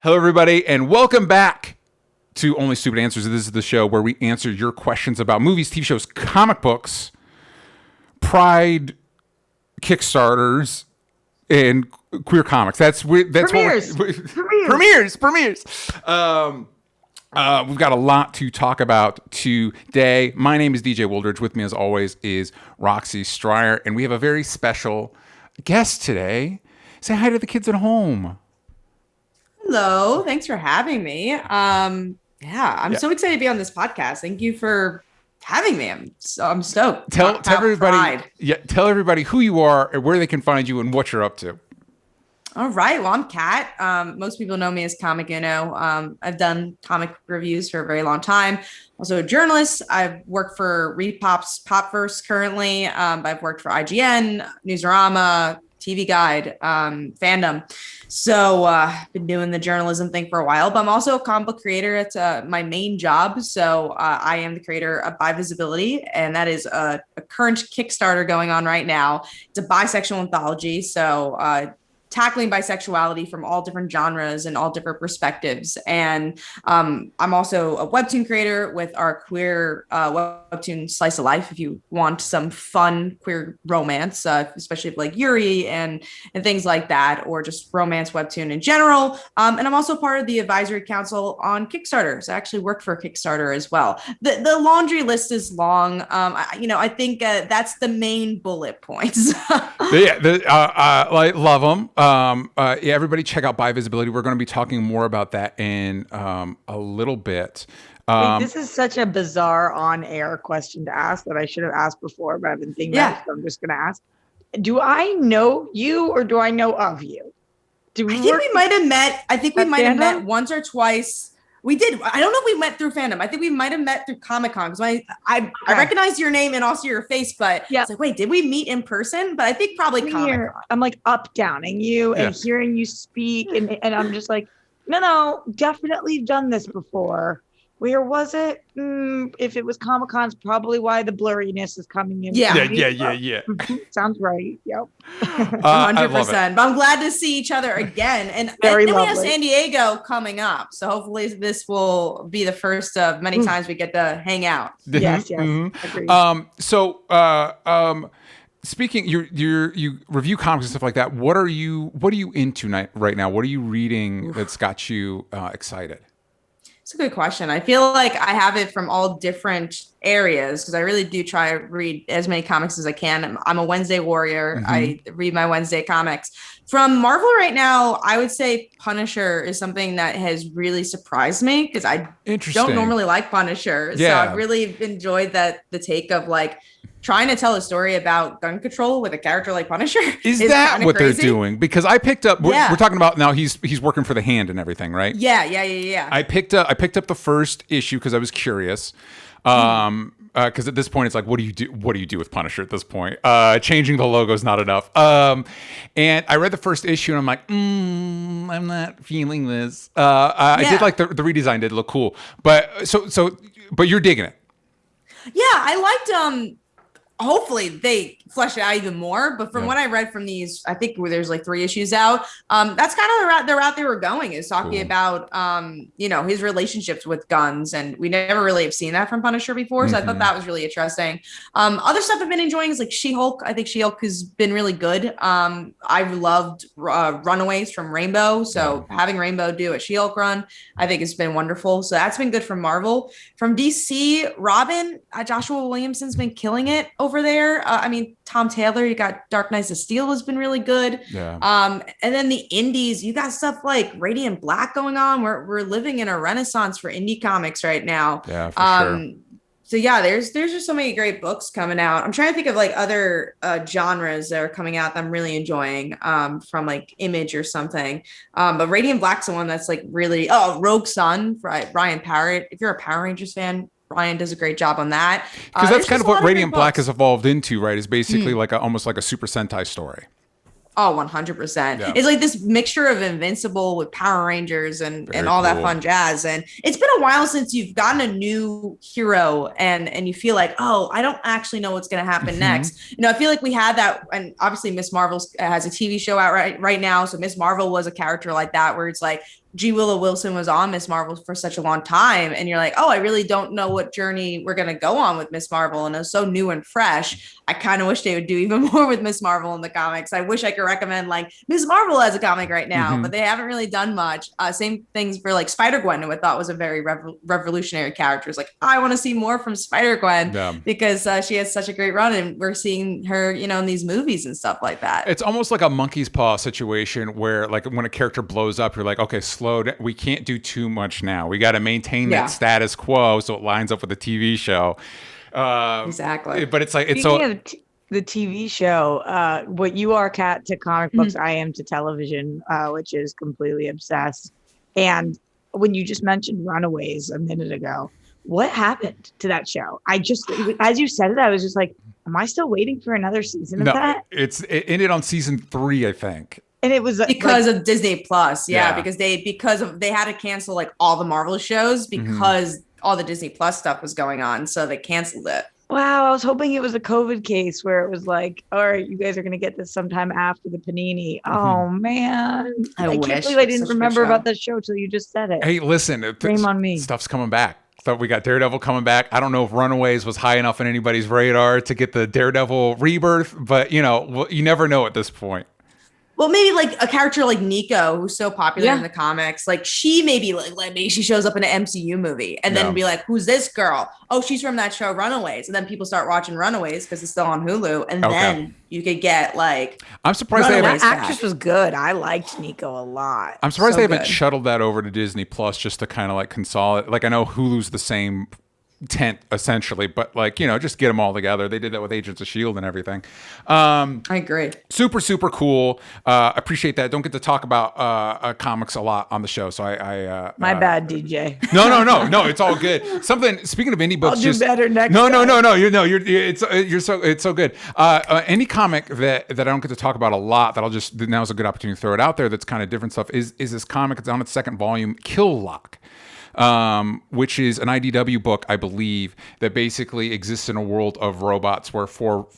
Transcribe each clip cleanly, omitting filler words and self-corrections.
Hello, everybody, and welcome back to Only Stupid Answers. This is the show where we answer your questions about movies, TV shows, comic books, Pride, Kickstarters, and queer comics. That's premieres. Premieres. We've got a lot to talk about today. My name is DJ Wooldridge. With me, as always, is Roxy Stryer, and we have a very special guest today. Say hi to the kids at home. Hello, thanks for having me. I'm so excited to be on this podcast. Thank you for having me. I'm stoked. Tell everybody who you are and where they can find you and what you're up to. All right. Well, I'm Kat. Most people know me as Comic Uno. I've done comic reviews for a very long time. Also a journalist. I've worked for Repop's Popverse currently. I've worked for IGN, Newsarama, TV Guide, Fandom. So been doing the journalism thing for a while, but I'm also a comic book creator. It's my main job. So I am the creator of Bi Visibility, and that is a current Kickstarter going on right now. It's a bisexual anthology. So tackling bisexuality from all different genres and all different perspectives. And I'm also a webtoon creator with our queer webtoon Slice of Life. If you want some fun queer romance, especially like Yuri and things like that, or just romance webtoon in general. And I'm also part of the advisory council on Kickstarter. So I actually worked for Kickstarter as well. The laundry list is long. I think that's the main bullet points. I love them. Everybody check out Bi Visibility. We're going to be talking more about that in a little bit. This is such a bizarre on-air question to ask that I should have asked before, but I've been thinking about it, so I'm just going to ask. Do I know you or do I know of you? I think we might have met. I think we might have met once or twice. We did. I don't know if we met through fandom. I think we might have met through Comic-Con because I recognized your name and also your face, but it's like, wait, did we meet in person? But I think probably Comic-Con. I'm like up-downing you and hearing you speak, and I'm just like, no, definitely done this before. Where was it? If it was Comic-Con, it's probably why the blurriness is coming in. Yeah. Sounds right. Yep. 100%. But I'm glad to see each other again. And then we have San Diego coming up. So hopefully this will be the first of many times we get to hang out. Yes. Agreed. Speaking, you review comics and stuff like that. What are you into right now? What are you reading that's got you excited? It's a good question. I feel like I have it from all different areas because I really do try to read as many comics as I can. I'm a Wednesday warrior. Mm-hmm. I read my Wednesday comics. From Marvel right now, I would say Punisher is something that has really surprised me because I don't normally like Punisher. Yeah. So I've really enjoyed the take of like trying to tell a story about gun control with a character like Punisher. Is that what they're doing? Because I picked up, we're talking about now he's working for the Hand and everything, right? Yeah. I picked up the first issue because I was curious. Because at this point it's like, what do you do with Punisher at this point? Changing the logo is not enough. And I read the first issue and I'm like, I'm not feeling this. I did like the redesign did look cool, but but you're digging it. Yeah, I liked hopefully they flesh it out even more. But from what I read from these, I think there's like 3 issues out. That's kind of the route they were going, is talking about, his relationships with guns. And we never really have seen that from Punisher before. So I thought that was really interesting. Other stuff I've been enjoying is like She-Hulk. I think She-Hulk has been really good. I've loved Runaways from Rainbow. So having Rainbow do a She-Hulk run, I think has been wonderful. So that's been good from Marvel. From DC, Robin, Joshua Williamson's been killing it over there. Tom Taylor, you got Dark Knights of Steel has been really good. Yeah. And then the indies, you got stuff like Radiant Black going on. We're living in a renaissance for indie comics right now. Yeah, for sure. So yeah, there's just so many great books coming out. I'm trying to think of like other genres that are coming out that I'm really enjoying from like Image or something. But Radiant Black's the one that's like really, Rogue Sun, right? Ryan Parrott. If you're a Power Rangers fan, Ryan does a great job on that. Because that's kind of what Radiant Black has evolved into, right? Is basically like almost like a Super Sentai story. Oh, 100%. Yeah. It's like this mixture of Invincible with Power Rangers and all that fun jazz. And it's been a while since you've gotten a new hero and you feel like, oh, I don't actually know what's going to happen next. I feel like we had that. And obviously Miss Marvel has a TV show out right now. So Miss Marvel was a character like that, where it's like, G. Willow Wilson was on Miss Marvel for such a long time, and you're like, oh, I really don't know what journey we're gonna go on with Miss Marvel, and it was so new and fresh. I kind of wish they would do even more with Miss Marvel in the comics. I wish I could recommend like Miss Marvel as a comic right now, but they haven't really done much. Same things for like Spider-Gwen, who I thought was a very revolutionary character. It's like, I want to see more from Spider-Gwen because she has such a great run, and we're seeing her, you know, in these movies and stuff like that. It's almost like a monkey's paw situation where, like, when a character blows up, you're like, okay, slow down. We can't do too much now. We got to maintain that status quo so it lines up with the TV show. Exactly. But it's like, Speaking of the TV show, what you are, Kat, to comic books, I am to television, which is completely obsessed. And when you just mentioned Runaways a minute ago, what happened to that show? I just, as you said it, I was just like, am I still waiting for another season of that? It ended on season 3, I think. And it was because of Disney Plus, because they had to cancel like all the Marvel shows because all the Disney Plus stuff was going on, so they canceled it. Wow, I was hoping it was a COVID case where it was like, all right, you guys are going to get this sometime after the Panini. Oh man, I can't believe I didn't remember about that show till you just said it. Hey, listen, shame on me. Stuff's coming back. So we got Daredevil coming back. I don't know if Runaways was high enough on anybody's radar to get the Daredevil rebirth, but you know, you never know at this point. Well, maybe like a character like Nico, who's so popular in the comics, like she maybe like maybe she shows up in an MCU movie and then be like, who's this girl? Oh, she's from that show Runaways. And then people start watching Runaways because it's still on Hulu. And then you could get like, I'm surprised that actress was good. I liked Nico a lot. I'm surprised they haven't shuttled that over to Disney Plus just to kind of like consolidate. Like, I know Hulu's the same tent essentially, but like, you know, just get them all together. They did that with Agents of S.H.I.E.L.D. and everything. I agree. Super cool. Appreciate that. Don't get to talk about comics a lot on the show, so I my bad, DJ. No, it's all good. Something, speaking of indie books, I'll do better next time. No, it's so good. Any comic that I don't get to talk about a lot, that I'll just, now's a good opportunity to throw it out there, that's kind of different stuff, is this comic. It's on its second volume, Kill Lock. Which is an IDW book, I believe, that basically exists in a world of robots where four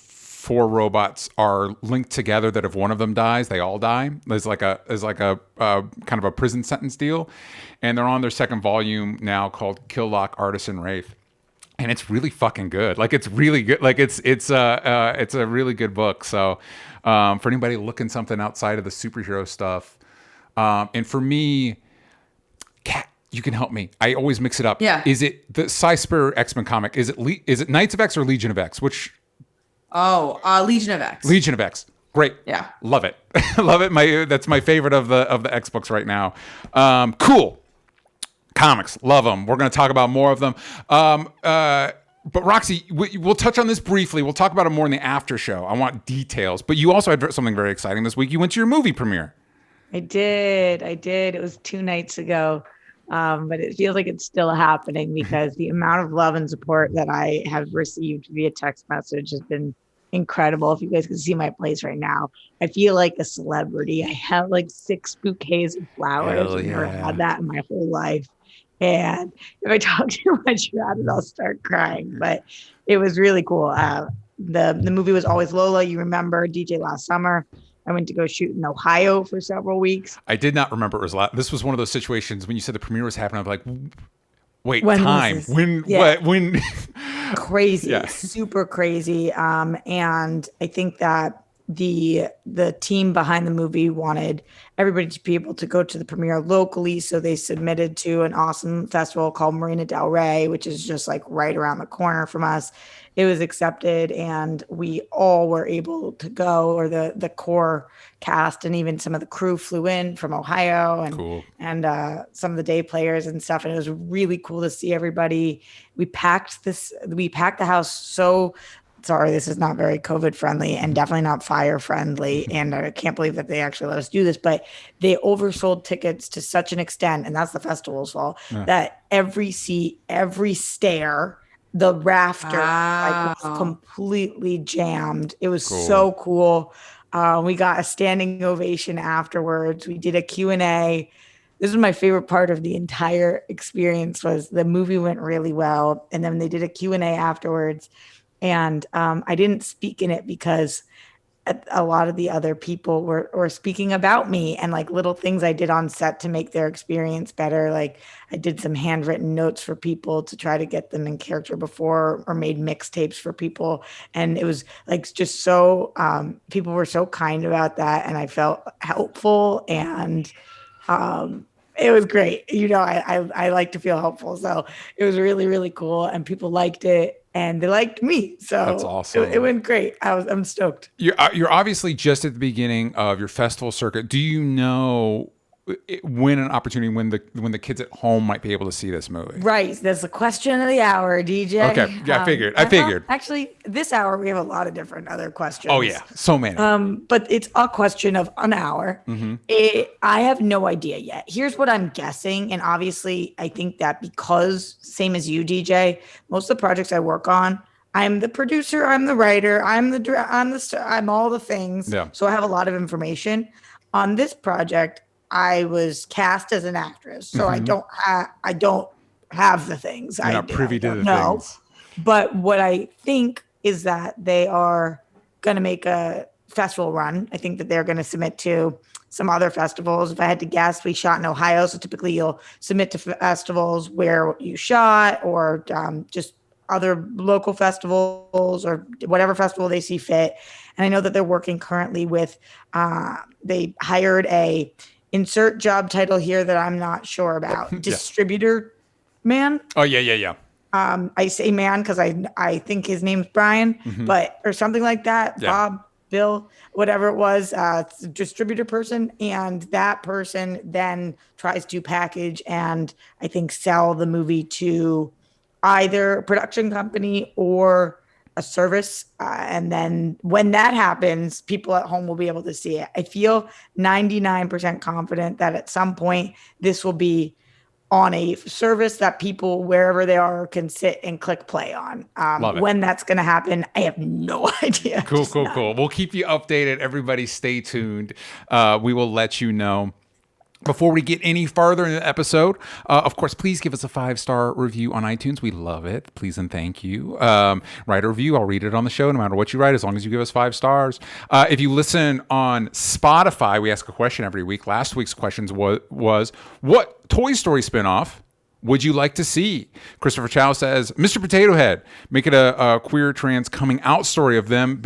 robots are linked together, that if one of them dies, they all die. There's like a kind of a prison sentence deal. And they're on their second volume now called Kill Lock, Artisan Wraith. And it's really fucking good. Like, it's really good. Like, it's a really good book. So for anybody looking something outside of the superhero stuff, and for me, Kat, you can help me. I always mix it up. Yeah. Is it the Cy-Spur X-Men comic? Is it Knights of X or Legion of X? Which? Legion of X. Legion of X. Great. Yeah. Love it. Love it. That's my favorite of the X books right now. Cool. Comics. Love them. We're going to talk about more of them. But Roxy, we'll touch on this briefly. We'll talk about it more in the after show. I want details. But you also had something very exciting this week. You went to your movie premiere. I did. It was 2 nights ago. But it feels like it's still happening because the amount of love and support that I have received via text message has been incredible. If you guys can see my place right now, I feel like a celebrity. I have like 6 bouquets of flowers. I've never had that in my whole life. And if I talk too much about it, I'll start crying. But it was really cool. The movie was Always Lola. You remember DJ last summer. I went to go shoot in Ohio for several weeks. I did not remember it was this was one of those situations when you said the premiere was happening. I'm like, wait, when time. When? Crazy, super crazy. And I think that the team behind the movie wanted everybody to be able to go to the premiere locally. So they submitted to an awesome festival called Marina Del Rey, which is just like right around the corner from us. It was accepted and we all were able to go, or the core cast and even some of the crew flew in from Ohio and some of the day players and stuff. And it was really cool to see everybody. We packed the house. So sorry, this is not very COVID friendly and definitely not fire friendly. And I can't believe that they actually let us do this, but they oversold tickets to such an extent, and that's the festival's fault, that every seat, every stair, the rafter was completely jammed. It was so cool. We got a standing ovation afterwards. We did a Q&A. This was my favorite part of the entire experience. Was the movie went really well, and then they did a Q&A afterwards. And I didn't speak in it because a lot of the other people were speaking about me and like little things I did on set to make their experience better. Like I did some handwritten notes for people to try to get them in character before, or made mixtapes for people. And it was like just so people were so kind about that, and I felt helpful, and it was great. I like to feel helpful. So it was really, really cool. And people liked it, and they liked me. So that's awesome. It went great. I'm stoked. You're obviously just at the beginning of your festival circuit. Do you know when the kids at home might be able to see this movie? Right. That's the question of the hour, DJ. Okay. Yeah, I figured. Actually, this hour we have a lot of different other questions. Oh yeah, so many. But it's a question of an hour. Mm-hmm. I have no idea yet. Here's what I'm guessing, and obviously, I think that because same as you, DJ, most of the projects I work on, I'm the producer, I'm the writer, I'm all the things. Yeah. So I have a lot of information on this project. I was cast as an actress, so I don't have the things. You're not privy to the things. But what I think is that they are going to make a festival run. I think that they're going to submit to some other festivals. If I had to guess, we shot in Ohio, so typically you'll submit to festivals where you shot, or just other local festivals, or whatever festival they see fit. And I know that they're working currently with. They hired a insert job title here that I'm not sure about. Distributor man. Oh yeah. I say man because I think his name's Brian, but or something like that. Yeah. Bob, Bill, whatever it was, it's a distributor person, and that person then tries to package and I think sell the movie to either a production company or a service, and then when that happens, people at home will be able to see it. I feel 99% confident that at some point this will be on a service that people wherever they are can sit and click play on. When that's going to happen, I have no idea. Cool. We'll keep you updated. Everybody stay tuned. We will let you know. Before we get any farther in the episode, of course, please give us a 5-star review on iTunes. We love it. Please and thank you. Write a review. I'll read it on the show no matter what you write, as long as you give us 5 stars. If you listen on Spotify, we ask a question every week. Last week's questions was what Toy Story spinoff would you like to see? Christopher Chow says, Mr. Potato Head, make it a queer trans coming out story of them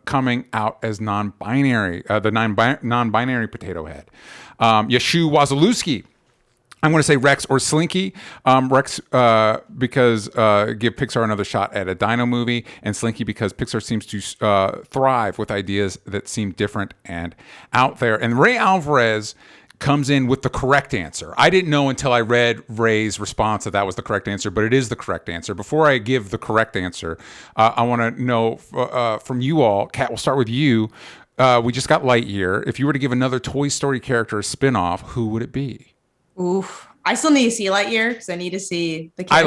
coming out as non-binary, the non-binary Potato Head. Yashu Wazalewski, I'm going to say Rex or Slinky. Rex because give Pixar another shot at a dino movie, and Slinky because Pixar seems to thrive with ideas that seem different and out there. And Ray Alvarez comes in with the correct answer. I didn't know until I read Ray's response that was the correct answer, but it is the correct answer. Before I give the correct answer, I want to know from you all. Kat, we'll start with you. We just got Lightyear. If you were to give another Toy Story character a spin-off, who would it be? Oof. I still need to see Lightyear because I need to see the kiss. I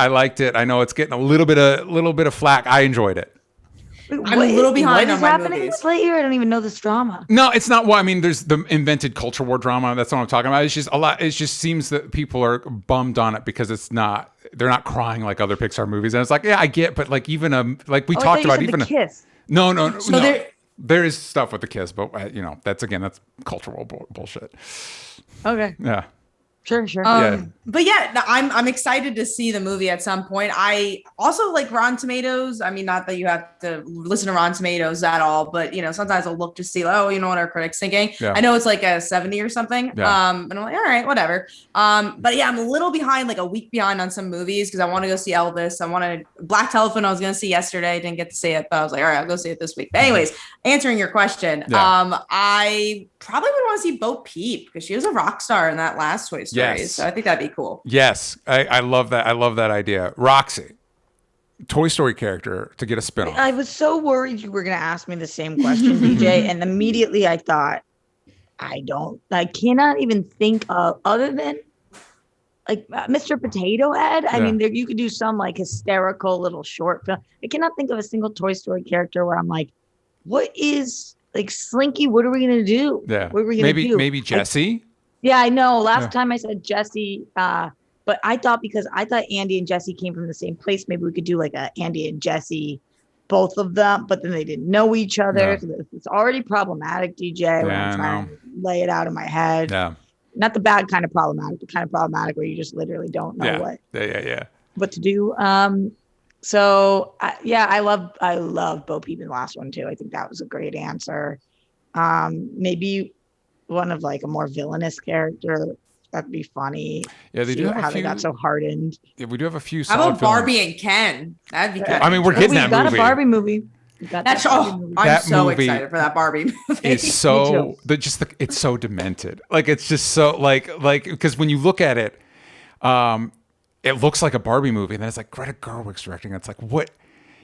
liked it. I know it's getting a little bit of flack. I enjoyed it. I'm a little behind on my happening movies. with Lightyear? I don't even know this drama. No, it's not. Well, I mean, there's the invented culture war drama. That's what I'm talking about. It's just a lot. It just seems that people are bummed on it because they're not crying like other Pixar movies. And it's like, yeah, I get, but like even like we talked about, even the kiss. No. So there is stuff with the kiss, but that's cultural bullshit. Okay. Yeah. Sure. But yeah, no, I'm excited to see the movie at some point. I also like Rotten Tomatoes. I mean, not that you have to listen to Rotten Tomatoes at all, but sometimes I'll look to see, what are critics thinking? Yeah. I know it's like a 70 or something. Yeah. And I'm like, all right, whatever. But yeah, I'm a little behind, like a week behind on some movies because I want to go see Elvis. Black Telephone I was going to see yesterday. Didn't get to see it, but I was like, all right, I'll go see it this week. But anyways, answering your question, I probably would want to see Bo Peep because she was a rock star in that last Toy Story. Yes. So I think that'd be cool. Yes. I love that. I love that idea. Roxy, Toy Story character to get a spinoff. I was so worried you were going to ask me the same question, DJ. And immediately I thought, I cannot even think of other than like Mr. Potato Head. I mean, you could do some like hysterical little short film. I cannot think of a single Toy Story character where I'm like, what is like Slinky? What are we going to do? Yeah. What are we going to do? Maybe Jessie. Yeah, I know. Last time I said Jessie, but I thought because Andy and Jessie came from the same place, maybe we could do like a Andy and Jessie both of them, but then they didn't know each other. Yeah. So it's already problematic, DJ, when I'm trying to lay it out in my head. Yeah. Not the bad kind of problematic, the kind of problematic where you just literally don't know what to do. So I love Bo Peep in the last one too. I think that was a great answer. Maybe one of like a more villainous character. That'd be funny. Yeah, they do have how they got so hardened. Yeah, we do have a few. How about Barbie and Ken? That'd be good. I mean, we're getting that movie. We got a Barbie movie. I'm so excited for that Barbie movie. It's so it's so demented. Like it's just so like because when you look at it, it looks like a Barbie movie, and then it's like Greta Gerwig's directing. It's like, what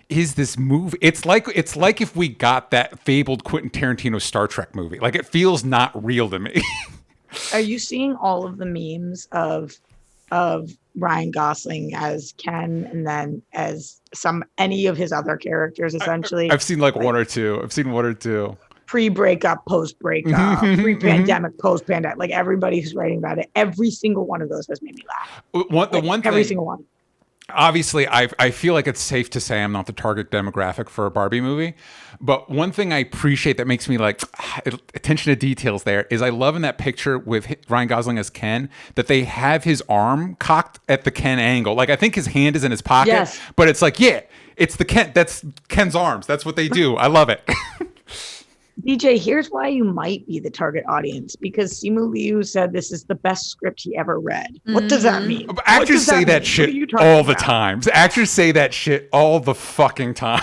is this movie? It's like if we got that fabled Quentin Tarantino Star Trek movie. Like it feels not real to me. Are you seeing all of the memes of Ryan Gosling as Ken and then as any of his other characters essentially? I've seen like one or two. Pre-breakup, post-breakup, pre-pandemic, post-pandemic. Like everybody who's writing about it, every single one of those has made me laugh. Every single one. Obviously, I feel like it's safe to say I'm not the target demographic for a Barbie movie. But one thing I appreciate that makes me like attention to details there is I love in that picture with Ryan Gosling as Ken that they have his arm cocked at the Ken angle. Like I think his hand is in his pocket, yes. But it's like, yeah, it's the Ken. That's Ken's arms. That's what they do. I love it. DJ, here's why you might be the target audience, because Simu Liu said this is the best script he ever read. What does that mean? Actors say that shit all the time. Actors say that shit all the fucking time.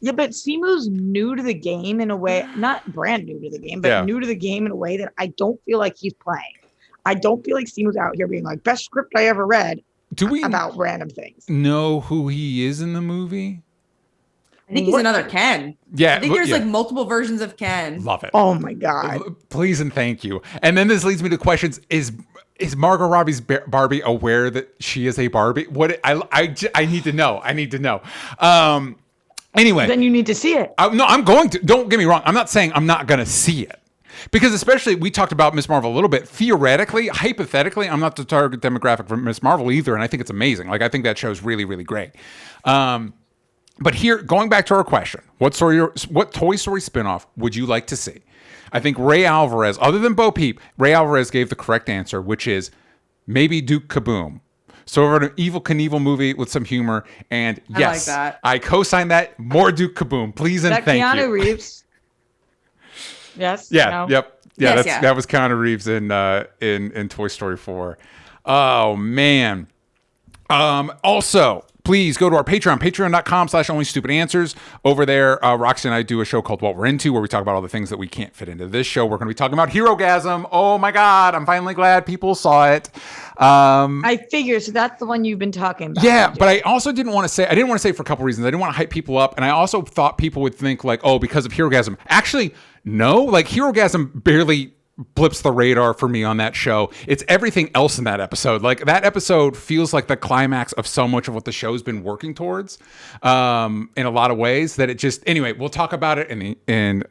Yeah, but Simu's new to the game in a way, not brand new to the game, but new to the game in a way that I don't feel like he's playing. I don't feel like Simu's out here being like, best script I ever read about random things. Know who he is in the movie? I think he's another Ken. Yeah. I think there's like multiple versions of Ken. Love it. Oh my God. Please and thank you. And then this leads me to questions. Is Margot Robbie's Barbie aware that she is a Barbie? What I need to know. Anyway. Then you need to see it. I'm going to. Don't get me wrong. I'm not saying I'm not going to see it. Because especially, we talked about Miss Marvel a little bit. Theoretically, hypothetically, I'm not the target demographic for Miss Marvel either. And I think it's amazing. Like, I think that show's really, really great. But here, going back to our question, what Toy Story spinoff would you like to see? I think Ray Alvarez, other than Bo Peep, Ray Alvarez gave the correct answer, which is maybe Duke Kaboom. So we're an Evel Knievel movie with some humor. And yes, I like that. I co-sign that. More Duke Kaboom, please and thank you. Keanu Reeves? Yes. Yeah. No? Yep. Yeah. Yes, that was Keanu Reeves in Toy Story 4. Oh man. Also, please go to our Patreon, patreon.com/onlystupidanswers. Over there, Roxy and I do a show called What We're Into, where we talk about all the things that we can't fit into this show. We're going to be talking about Herogasm. Oh my God, I'm finally glad people saw it. I figure, so that's the one you've been talking about. Yeah, but I also didn't want to say for a couple reasons. I didn't want to hype people up, and I also thought people would think like, oh, because of Herogasm. Actually, no, like Herogasm barely blips the radar for me on that show. It's everything else in that episode. Like that episode feels like the climax of so much of what the show's been working towards in a lot of ways that it just, anyway, we'll talk about it I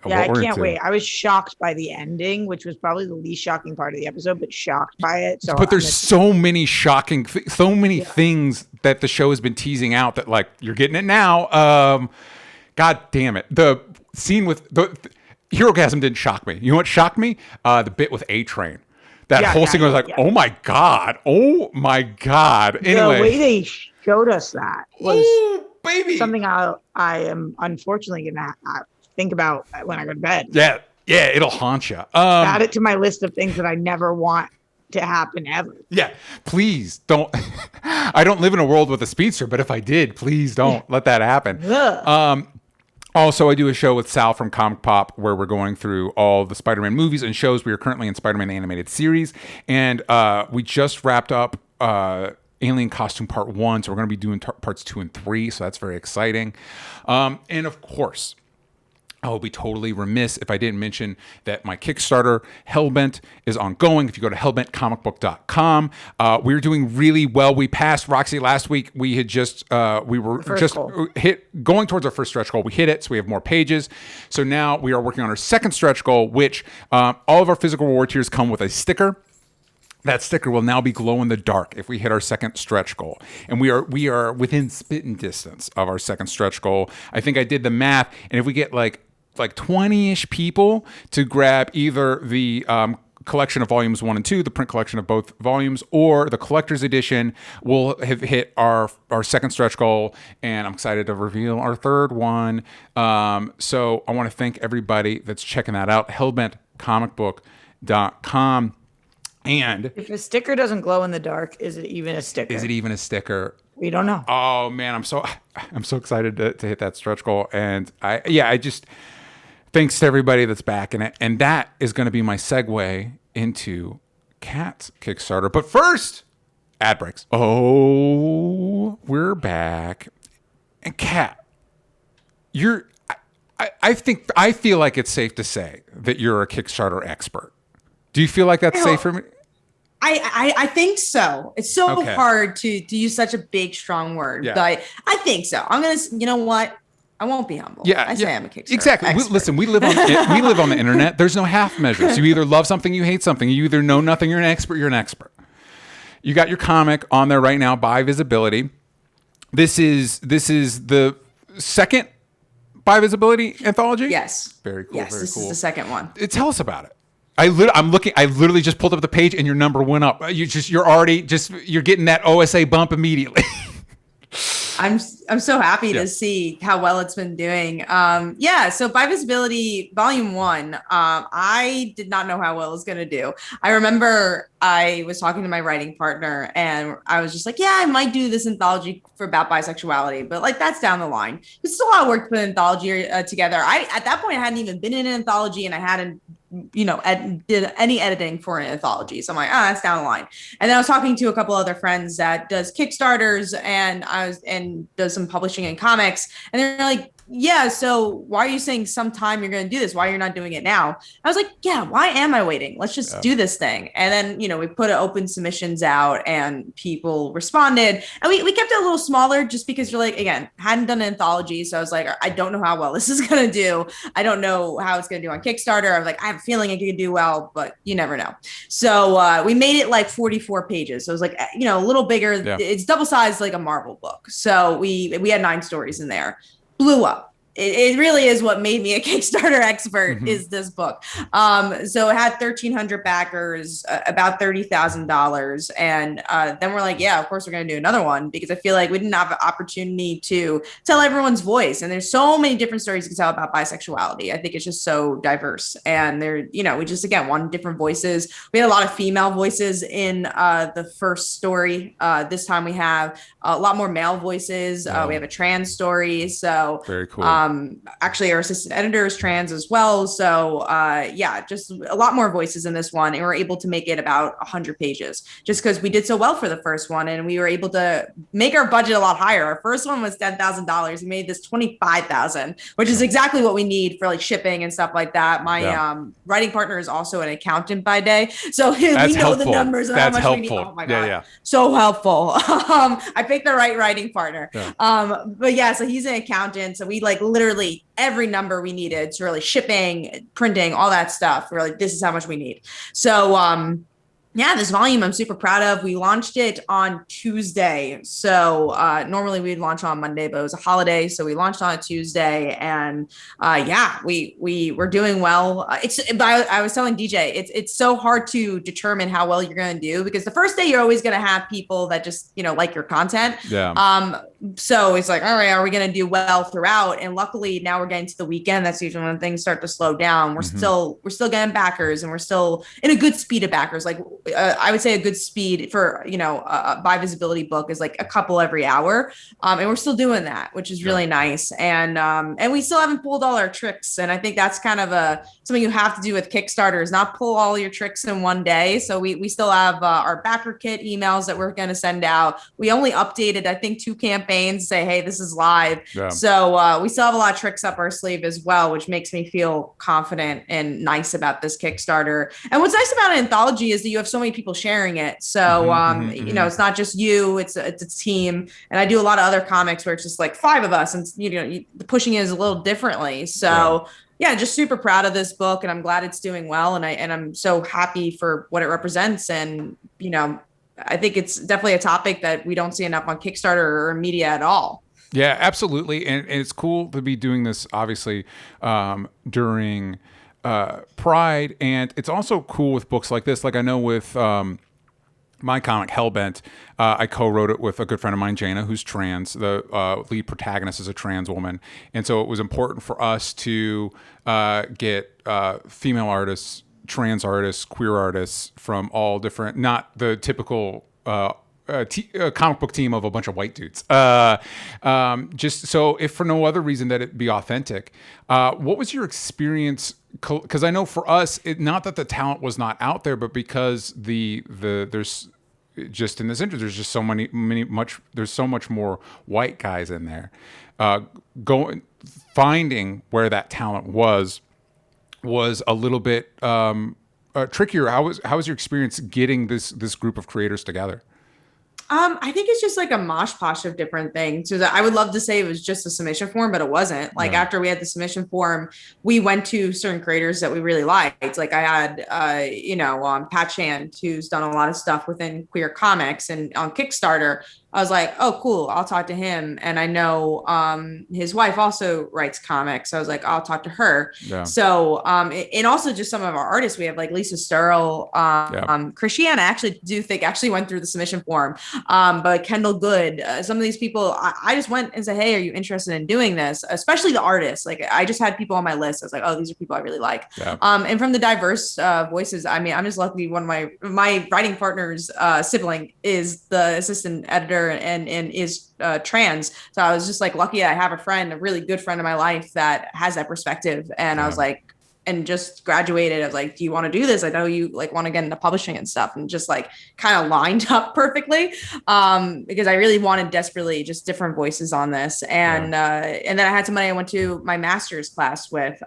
can't wait. I was shocked by the ending, which was probably the least shocking part of the episode, but shocked by it. So but there's so many shocking, so many things that the show has been teasing out that like, you're getting it now. God damn it. The scene with Herogasm didn't shock me. You know what shocked me? The bit with A-Train. That whole scene was like, oh my God. Oh my God. Anyway. The way they showed us that was baby. Something I am unfortunately going to think about when I go to bed. Yeah. Yeah. It'll haunt you. Add it to my list of things that I never want to happen ever. Yeah. Please don't. I don't live in a world with a speedster, but if I did, please don't let that happen. Also, I do a show with Sal from Comic Pop where we're going through all the Spider-Man movies and shows. We are currently in Spider-Man the Animated Series, and we just wrapped up Alien Costume Part 1, so we're going to be doing Parts 2 and 3, so that's very exciting. And of course, I will be totally remiss if I didn't mention that my Kickstarter, HELLBENT, is ongoing. If you go to hellbentcomicbook.com, we're doing really well. We passed Roxy last week. We had going towards our first stretch goal. We hit it, so we have more pages. So now we are working on our second stretch goal, which all of our physical reward tiers come with a sticker. that sticker will now be glow in the dark if we hit our second stretch goal. And we are within spitting distance of our second stretch goal. I think I did the math, and if we get like 20-ish people to grab either the collection of volumes 1 and 2, the print collection of both volumes, or the collector's edition, we'll have hit our second stretch goal, and I'm excited to reveal our third one. So I want to thank everybody that's checking that out, hellbentcomicbook.com. And if a sticker doesn't glow in the dark, is it even a sticker? Is it even a sticker? We don't know. Oh man, I'm so excited to hit that stretch goal, and I just thanks to everybody that's backing it, and that is going to be my segue into Kat's Kickstarter. But first, ad breaks. Oh, we're back, and Kat, I feel like it's safe to say that you're a Kickstarter expert. Do you feel like that's safe for me? I think so. It's so hard to use such a big, strong word, but I think so. I'm gonna. You know what? I won't be humble. I say I'm a Kickstarter exactly. Listen, we live on the internet. There's no half measures. You either love something, you hate something. You either know nothing, you're an expert. You're an expert. You got your comic on there right now by Visibility. This is the second by Visibility anthology. Yes. Very cool. Yes, very this cool. is the second one. Tell us about it. I literally just pulled up the page and your number went up. You're getting that OSA bump immediately. I'm so happy to see how well it's been doing. So by Visibility Volume 1, I did not know how well it was going to do. I remember I was talking to my writing partner and I was just like, yeah, I might do this anthology about bisexuality, but like that's down the line. It's still a lot of work to put an anthology together. At that point, I hadn't even been in an anthology and I hadn't did any editing for an anthology. So I'm like, that's down the line. And then I was talking to a couple other friends that does Kickstarters and does some publishing and comics. And they're like, yeah, so why are you saying sometime you're going to do this? Why you're not doing it now? I was like, yeah, why am I waiting? Let's just do this thing. And then, we put open submissions out and people responded. And we kept it a little smaller just because you're like, again, hadn't done an anthology. So I was like, I don't know how well this is going to do. I don't know how it's going to do on Kickstarter. I was like, I have a feeling it could do well, but you never know. So we made it like 44 pages. So it was like, a little bigger. Yeah. It's double sized like a Marvel book. So we had 9 stories in there. Blew up. It really is what made me a Kickstarter expert is this book. So it had 1,300 backers, about $30,000. And then we're like, yeah, of course we're going to do another one because I feel like we didn't have an opportunity to tell everyone's voice. And there's so many different stories you can tell about bisexuality. I think it's just so diverse. And we just, again, wanted different voices. We had a lot of female voices in the first story. This time we have a lot more male voices. We have a trans story. So very cool. Actually, our assistant editor is trans as well. So just a lot more voices in this one. And we were able to make it about 100 pages just because we did so well for the first one. And we were able to make our budget a lot higher. Our first one was $10,000. We made this $25,000, which is exactly what we need for like shipping and stuff like that. My writing partner is also an accountant by day. So we know the numbers of how much we need. Oh my God. So helpful. I picked the right writing partner. So he's an accountant. So we like literally every number we needed to really shipping, printing, all that stuff. We're like, this is how much we need. So, this volume I'm super proud of. We launched it on Tuesday. So normally we'd launch on Monday, but it was a holiday. So we launched on a Tuesday and we were doing well. I was telling DJ, it's so hard to determine how well you're going to do because the first day you're always going to have people that just, like your content. Yeah. So it's like, all right, are we going to do well throughout? And luckily now we're getting to the weekend. That's usually when things start to slow down. We're still getting backers and we're still in a good speed of backers. Like I would say a good speed for, a by Visibility book is like a couple every hour. And we're still doing that, which is really nice. And we still haven't pulled all our tricks. And I think that's kind of something you have to do with Kickstarter is not pull all your tricks in one day. So we still have our backer kit emails that we're going to send out. We only updated, I think, 2 campaigns to say, hey, this is live. Yeah. So we still have a lot of tricks up our sleeve as well, which makes me feel confident and nice about this Kickstarter. And what's nice about an anthology is that you have so many people sharing it. So, it's not just you, it's a team. And I do a lot of other comics where it's just like 5 of us and, the pushing it is a little differently. So Yeah, just super proud of this book, and I'm glad it's doing well, and I'm so happy for what it represents. And I think it's definitely a topic that we don't see enough on Kickstarter or media at all. Yeah, absolutely. And it's cool to be doing this, obviously, during Pride. And it's also cool with books like this. Like I know with my comic, HELLBENT, I co-wrote it with a good friend of mine, Jana, who's trans. The lead protagonist is a trans woman. And so it was important for us to get female artists, trans artists, queer artists from all different, not the typical a comic book team of a bunch of white dudes. Just so, if for no other reason that it be authentic, what was your experience? Because I know for us, not that the talent was not out there, but because there's just in this industry, there's just there's so much more white guys in there. Finding where that talent was a little bit trickier. How was your experience getting this group of creators together? I think it's just like a mosh posh of different things. So I would love to say it was just a submission form, but it wasn't. Like after we had the submission form, we went to certain creators that we really liked. Like I had, Pat Shand, who's done a lot of stuff within queer comics, and on Kickstarter, I was like, oh, cool, I'll talk to him. And I know his wife also writes comics. So I was like, I'll talk to her. Yeah. So, and also just some of our artists, we have like Lisa Sturl, Christiana, I actually do think actually went through the submission form. But Kendall Good, some of these people, I just went and said, hey, are you interested in doing this? Especially the artists. Like I just had people on my list. I was like, oh, these are people I really like. Yeah. And from the diverse voices, I mean, I'm just lucky one of my writing partner's sibling is the assistant editor and is trans. So I was just like lucky I have a really good friend in my life that has that perspective. And I was like, and just graduated. I was like, do you want to do this? I know you like want to get into publishing and stuff, and just like kind of lined up perfectly. Because I really wanted desperately just different voices on this. And then I had somebody I went to my master's class with,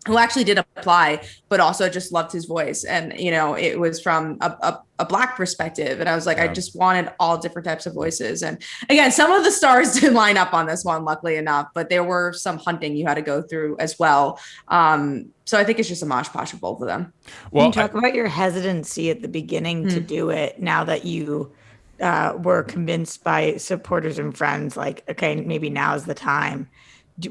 who actually did apply, but also just loved his voice. And, it was from a Black perspective. And I was like, I just wanted all different types of voices. And again, some of the stars didn't line up on this one, luckily enough, but there were some hunting you had to go through as well. So I think it's just a mosh posh of both of them. Well, can you talk about your hesitancy at the beginning to do it now that you were convinced by supporters and friends, like, okay, maybe now is the time?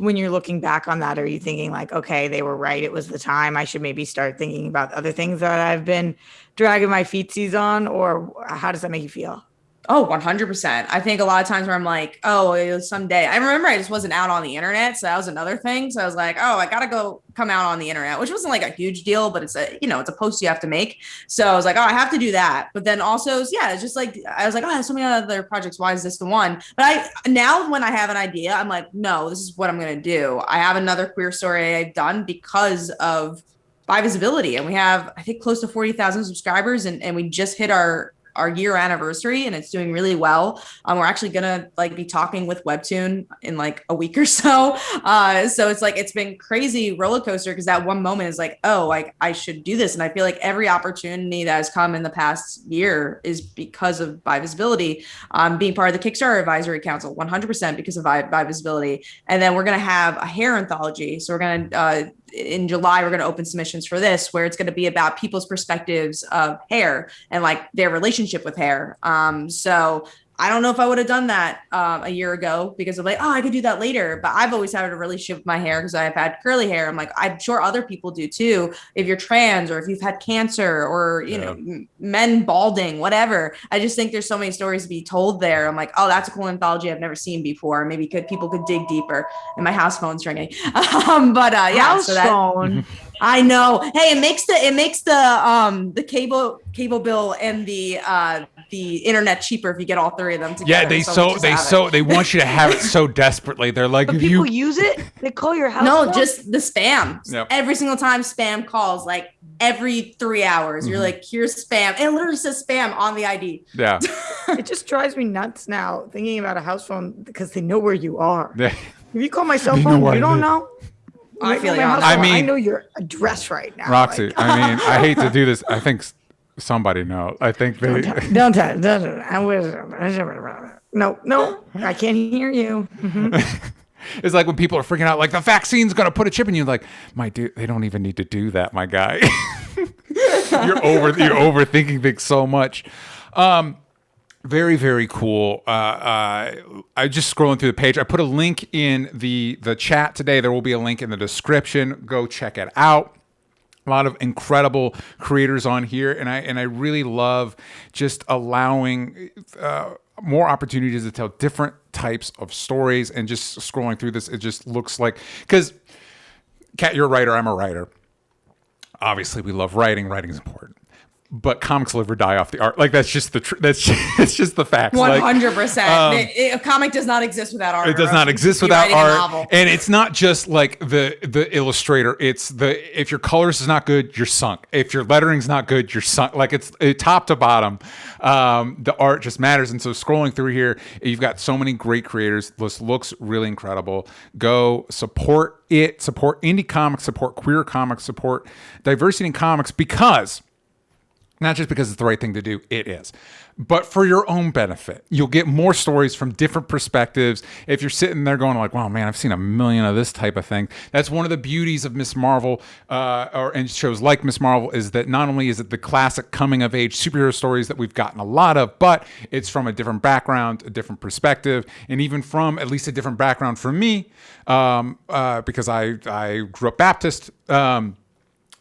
When you're looking back on that, are you thinking like, okay, they were right, it was the time, I should maybe start thinking about other things that I've been dragging my feetsies on? Or how does that make you feel? Oh, 100%. I think a lot of times where I'm like, oh, it was someday. I remember I just wasn't out on the internet. So that was another thing. So I was like, oh, I got to come out on the internet, which wasn't like a huge deal, but it's a post you have to make. So I was like, oh, I have to do that. But then also, it's just like, I was like, oh, I have so many other projects. Why is this the one? But now when I have an idea, I'm like, no, this is what I'm going to do. I have another queer story I've done because of By Visibility. And we have, I think, close to 40,000 subscribers. And we just hit our year anniversary, and it's doing really well. We're actually gonna be talking with Webtoon in like a week or so. So it's like, it's been crazy roller coaster, because that one moment is like, oh, I should do this. And I feel like every opportunity that has come in the past year is because of By Visibility, being part of the Kickstarter Advisory Council, 100% because of By Visibility. And then we're gonna have a hair anthology. So we're gonna in July, we're going to open submissions for this, where it's going to be about people's perspectives of hair and like their relationship with hair. So I don't know if I would have done that a year ago, because of like, oh, I could do that later. But I've always had a relationship with my hair because I've had curly hair. I'm like, I'm sure other people do too. If you're trans, or if you've had cancer, or, men balding, whatever. I just think there's so many stories to be told there. I'm like, oh, that's a cool anthology I've never seen before. Maybe people could dig deeper. And my house phone's ringing. House phone. I know. Hey, it makes the cable bill and the internet cheaper if you get all three of them together. Yeah, they want you to have it so desperately. They're like, but if people use it, they call your house. No, phone? just the spam. Yep. Every single time spam calls, like every 3 hours, mm-hmm. You're like, here's spam. And it literally says spam on the ID. Yeah. It just drives me nuts now thinking about a house phone, because they know where you are. Yeah. If you call my cell phone, you don't know. I feel like I know your address right now. Roxy, I hate to do this. I think somebody knows. I think they don't tell. No, I can't hear you. Mm-hmm. It's like when people are freaking out, like the vaccine's going to put a chip in you. Like, my dude, they don't even need to do that, my guy. You're overthinking things so much. Very, very cool. I just scrolling through the page. I put a link in the chat today. There will be a link in the description. Go check it out. A lot of incredible creators on here, and I really love just allowing more opportunities to tell different types of stories. And just scrolling through this, it just looks like, because Kat, you're a writer, I'm a writer. Obviously, we love writing. Writing is important. But comics live or die off the art. Like, that's just it's just the facts. 100%. A comic does not exist without art. It does not exist without art. And it's not just like the illustrator. It's if your colors is not good, you're sunk. If your lettering's not good, you're sunk. Like, it's top to bottom. The art just matters. And so scrolling through here, you've got so many great creators. This looks really incredible. Go support it. Support indie comics. Support queer comics. Support diversity in comics, because not just because it's the right thing to do, it is, but for your own benefit. You'll get more stories from different perspectives. If you're sitting there going like, wow, man, I've seen a million of this type of thing. That's one of the beauties of Miss Marvel, and shows like Miss Marvel, is that not only is it the classic coming of age superhero stories that we've gotten a lot of, but it's from a different background, a different perspective, and even from at least a different background for me, because I grew up Baptist,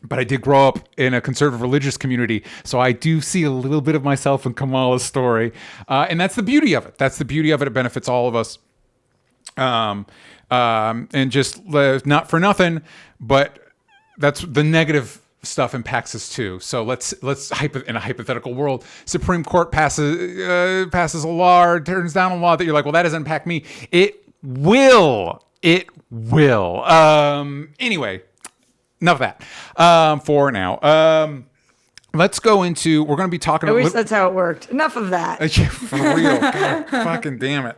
but I did grow up in a conservative religious community, so I do see a little bit of myself in Kamala's story. And that's the beauty of it. That's the beauty of it. It benefits all of us. And just not for nothing, but that's the negative stuff impacts us too. So let's in a hypothetical world, Supreme Court passes a law or turns down a law that you're like, well, that doesn't impact me. It will. Anyway. Enough of that for now. Let's go into, we're going to be talking about... I wish that's how it worked. Enough of that. For real. God, fucking damn it.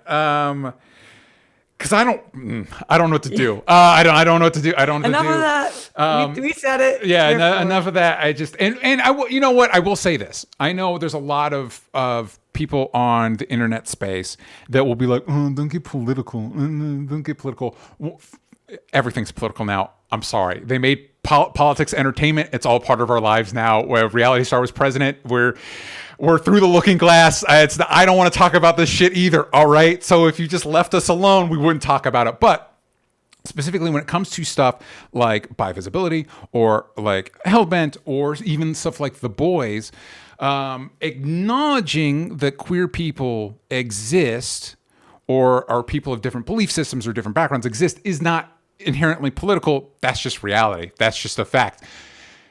Because I don't know what to do. I don't know what to do. I don't know what to do. Enough of that. We said it. Yeah, enough of that. I just... And I will, you know what? I will say this. I know there's a lot of people on the internet space that will be like, oh, don't get political. Don't get political. Well, everything's political now. I'm sorry. They made politics entertainment. It's all part of our lives now. Where reality star was president, we're through the looking glass. I don't want to talk about this shit either. All right. So if you just left us alone, we wouldn't talk about it. But specifically when it comes to stuff like By Visibility or like Hellbent or even stuff like The Boys, acknowledging that queer people exist or are people of different belief systems or different backgrounds exist is not inherently political. That's just reality. That's just a fact.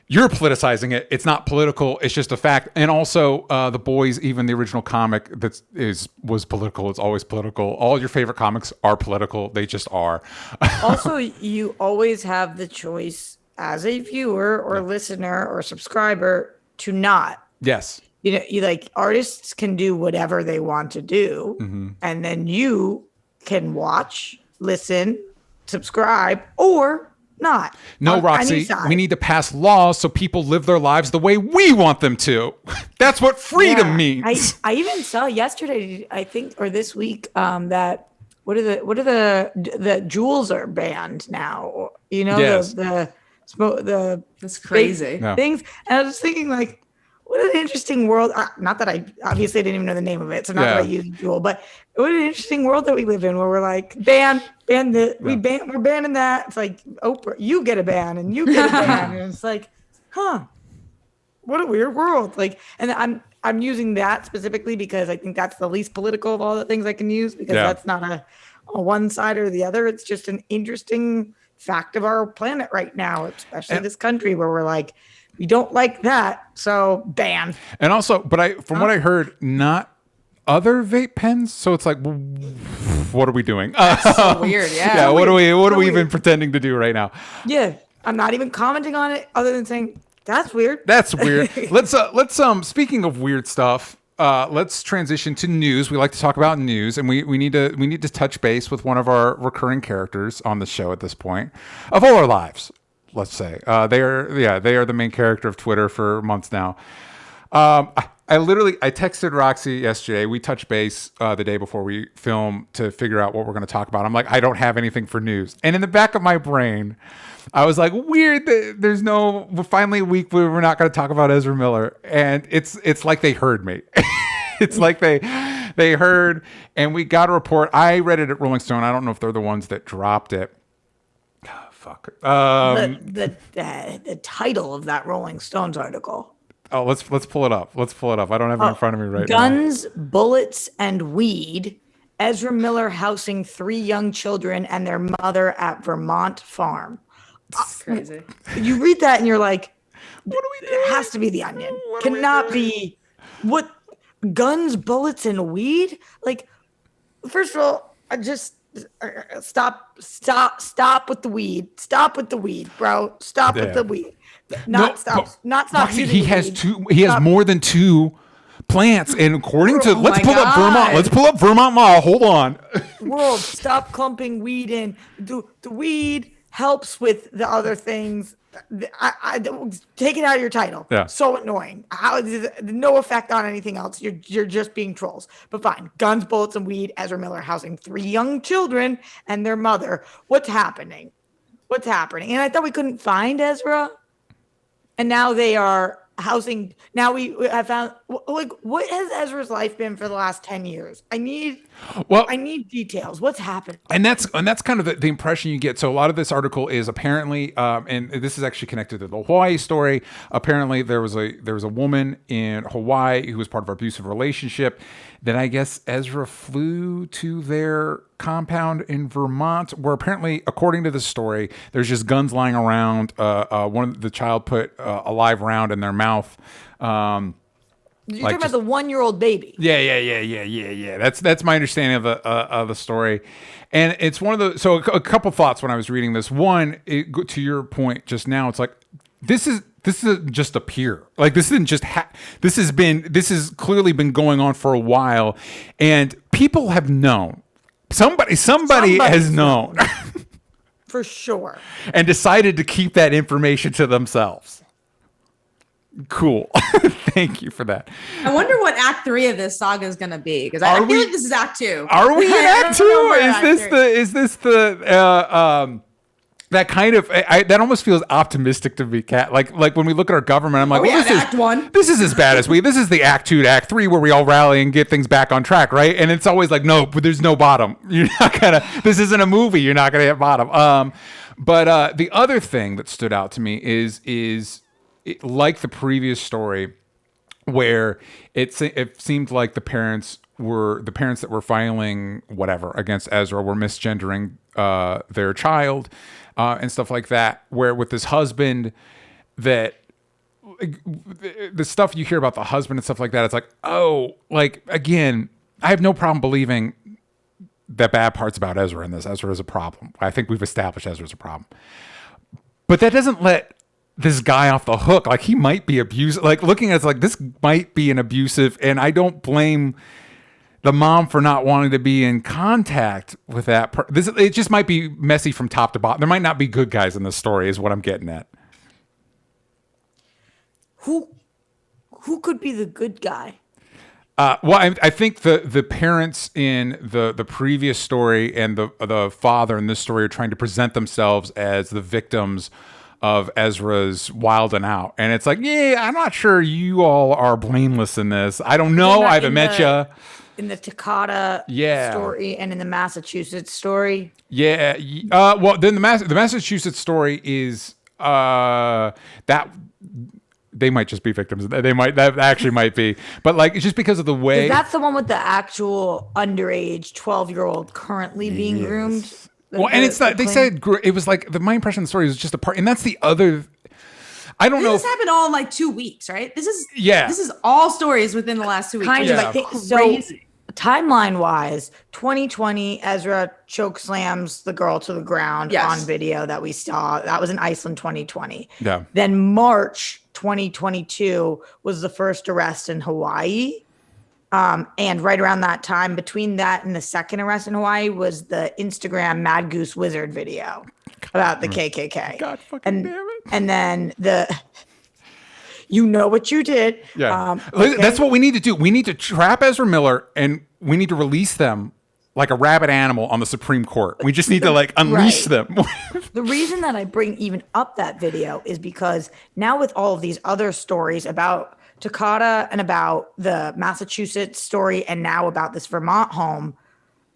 You're politicizing it. It's not political. It's just a fact. And also, The Boys, even the original comic was political. It's always political. All your favorite comics are political. They just are. Also, you always have the choice as a viewer or listener or subscriber to not. Yes. You like, artists can do whatever they want to do, and then you can watch, listen, subscribe, or not. No, Roxy, we need to pass laws so people live their lives the way we want them to. That's what freedom means. I even saw yesterday, I think, or this week, that what are the jewels are banned now. You know, yes. the that's crazy things. And I was thinking, like, what an interesting world. Not that I obviously didn't even know the name of it, so not that I use jewel, but what an interesting world that we live in, where we're like, ban we're banning that. It's like, Oprah, you get a ban and you get a ban, and it's like, what a weird world. Like, and I'm using that specifically because I think that's the least political of all the things I can use, because that's not a one side or the other. It's just an interesting fact of our planet right now, especially this country, where we're like, we don't like that, so ban. And also, but from what I heard, not other vape pens. So it's like, what are we doing? That's so weird. Yeah. What are we even pretending to do right now? Yeah, I'm not even commenting on it, other than saying that's weird. That's weird. Let's speaking of weird stuff, let's transition to news. We like to talk about news, and we need to touch base with one of our recurring characters on the show at this point of all our lives. Let's say they are the main character of Twitter for months now. I texted Roxy yesterday. We touched base the day before we film to figure out what we're going to talk about. I'm like, I don't have anything for news. And in the back of my brain, I was like, weird that we're finally a week where we're not going to talk about Ezra Miller. And it's like they heard me. It's like they heard, and we got a report. I read it at Rolling Stone. I don't know if they're the ones that dropped it. Oh, fuck. The title of that Rolling Stones article. Oh, let's pull it up. I don't have it in front of me right now. Guns, bullets, and weed. Ezra Miller housing 3 young children and their mother at Vermont farm. It's crazy. You read that and you're like, what do we do? It has to be The Onion. Cannot be. What? Guns, bullets, and weed? Like, first of all, I just stop with the weed. Stop with the weed, bro. Stop with the weed. Not stop. Roxy, he has more than 2 plants, and according to let's pull up Vermont law. Hold on. World, stop clumping weed in. The weed helps with the other things. I take it out of your title. Yeah. So annoying. How no effect on anything else. You're just being trolls. But fine. Guns, bullets, and weed. Ezra Miller housing 3 young children and their mother. What's happening? And I thought we couldn't find Ezra. And now they are housing. Now I found, like, what has Ezra's life been for the last 10 years? I need details. What's happened? And that's kind of the impression you get. So a lot of this article is apparently, and this is actually connected to the Hawaii story. Apparently there was a woman in Hawaii who was part of an abusive relationship. Then I guess Ezra flew to their compound in Vermont, where apparently, according to the story, there's just guns lying around. The child put a live round in their mouth. You're talking about the 1-year-old baby. Yeah. That's my understanding of the story, and it's one of the. So a couple thoughts when I was reading this. One, to your point just now, it's like this is just a peer. Like this isn't just this has clearly been going on for a while, and people have known. Somebody has known for sure, and decided to keep that information to themselves. Cool. Thank you for that. I wonder what Act 3 of this saga is going to be, because I feel like this is Act 2. Are we in Act 2? Is this the that kind of that almost feels optimistic to me, Kat. Like when we look at our government, I'm like, this is Act 1. This is as bad as this is the Act 2 to Act 3 where we all rally and get things back on track, right? And it's always like, no, but there's no bottom. You're not gonna. This isn't a movie. You're not gonna hit bottom. But the other thing that stood out to me is like the previous story, where it seemed like the parents that were filing whatever against Ezra were misgendering their child. And stuff like that, where with this husband, that the stuff you hear about the husband and stuff like that, it's like, oh, like, again, I have no problem believing that bad parts about Ezra in this. Ezra is a problem. I think we've established Ezra's a problem. But that doesn't let this guy off the hook. Like, he might be abusive. Like, looking at it, it's like, this might be an abusive, and I don't blame the mom for not wanting to be in contact with that. It just might be messy from top to bottom. There might not be good guys in this story, is what I'm getting at. Who could be the good guy? Well, I think the parents in the previous story and the father in this story are trying to present themselves as the victims of Ezra's wilding out. And it's like, yeah, I'm not sure you all are blameless in this. I don't know. I haven't met you. In the Takata story and in the Massachusetts story. Yeah. Well, then the Massachusetts story is that they might just be victims. That actually might be. But like, it's just because of the way. That's the one with the actual underage 12-year-old currently being groomed. Well, and it's not. They said it was like my impression of the story was just a part, and that's the other. I don't know. This happened all in like 2 weeks, right? This is all stories within the last 2 weeks. Kind of. I think so. Timeline wise, 2020, Ezra chokeslams the girl to the ground on video that we saw. That was in Iceland 2020. Yeah. Then March 2022 was the first arrest in Hawaii. And right around that time, between that and the second arrest in Hawaii, was the Instagram Mad Goose Wizard video about the KKK. God fucking damn it. And then You know what you did. Yeah. Okay. That's what we need to do. We need to trap Ezra Miller and we need to release them like a rabid animal on the Supreme Court. We just need to like unleash them. The reason that I bring even up that video is because now with all of these other stories about Takata and about the Massachusetts story and now about this Vermont home,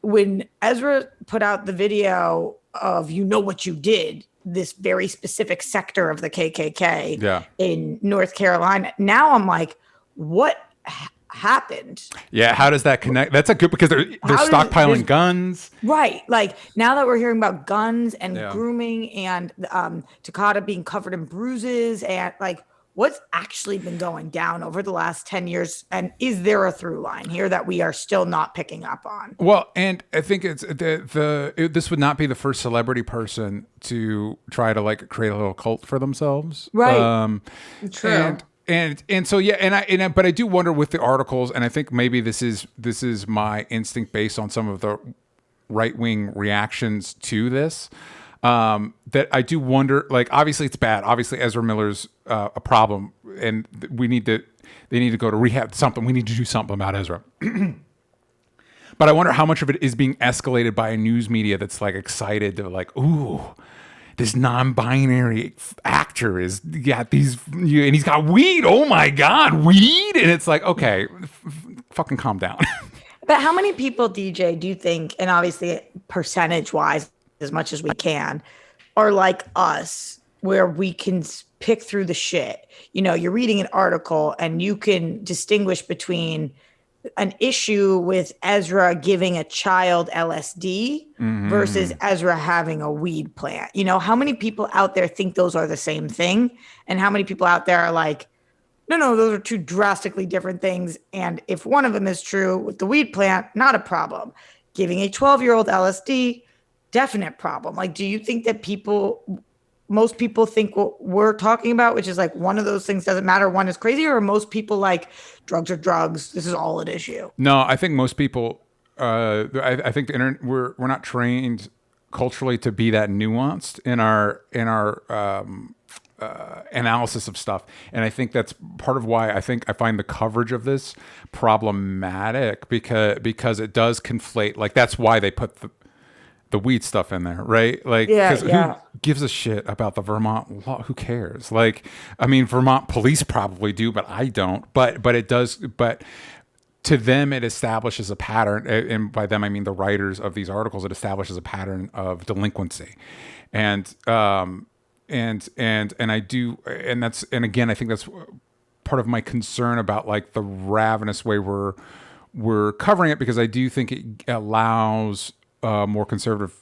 when Ezra put out the video of You Know What You Did, this very specific sector of the KKK in North Carolina, now I'm like, what happened? Yeah, how does that connect? That's a good, because they're stockpiling guns. Right. Like now that we're hearing about guns and grooming and Takata being covered in bruises and like, what's actually been going down over the last 10 years? And is there a through line here that we are still not picking up on? Well, and I think it's this would not be the first celebrity person to try to like create a little cult for themselves. Right. True. And so but I do wonder with the articles, and I think maybe this is my instinct based on some of the right-wing reactions to this. That I do wonder, like, obviously it's bad. Obviously Ezra Miller's a problem, and they need to go to rehab. Something we need to do something about Ezra. But I wonder how much of it is being escalated by a news media that's like excited to like, ooh, this non-binary actor is got these, and he's got weed. Oh my God, weed! And it's like, okay, fucking calm down. But how many people, DJ, do you think, and obviously percentage-wise, as much as we can, are like us, where we can pick through the shit? You know, you're reading an article and you can distinguish between an issue with Ezra giving a child LSD versus Ezra having a weed plant. You know, how many people out there think those are the same thing? And how many people out there are like, no, those are two drastically different things. And if one of them is true with the weed plant, not a problem. Giving a 12-year-old LSD, definite problem. Like, do you think that most people think what we're talking about, which is like one of those things doesn't matter, one is crazy, or most people like drugs are drugs, this is all an issue? No, I think most people, I think the internet, we're not trained culturally to be that nuanced in our analysis of stuff, and I think that's part of why I find the coverage of this problematic, because it does conflate. Like, that's why they put the weed stuff in there, right? Like, who gives a shit about the Vermont law? Who cares? Like, I mean, Vermont police probably do, but I don't. But it does. But to them, it establishes a pattern, and by them I mean the writers of these articles. It establishes a pattern of delinquency, and I do, and again, I think that's part of my concern about like the ravenous way we're covering it, because I do think it allows more conservative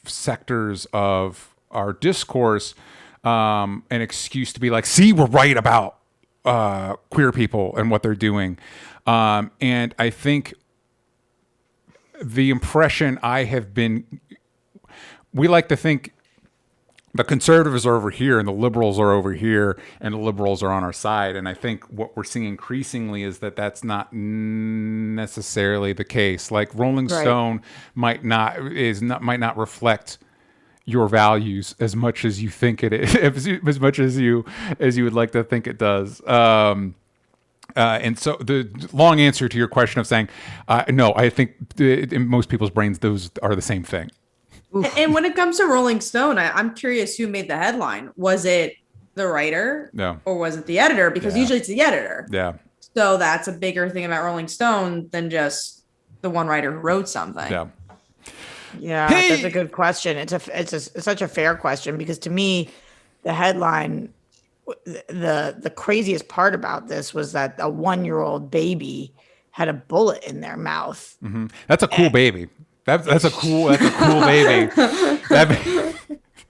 sectors of our discourse an excuse to be like, see, we're right about queer people and what they're doing. And I think the impression we like to think the conservatives are over here and the liberals are over here and the liberals are on our side. And I think what we're seeing increasingly is that that's not necessarily the case. Like, Rolling Stone might not reflect your values as much as you think it is, as much as you would like to think it does. And so the long answer to your question of saying, no, I think in most people's brains, those are the same thing. Oof. And when it comes to Rolling Stone, I'm curious who made the headline. Was it the writer? Or was it the editor? Because usually it's the editor. Yeah. So that's a bigger thing about Rolling Stone than just the one writer who wrote something. Yeah. Yeah, that's a good question. It's such a fair question, because to me, the headline, the craziest part about this was that a 1-year-old baby had a bullet in their mouth. Mm-hmm. That's a cool baby. That's a cool baby.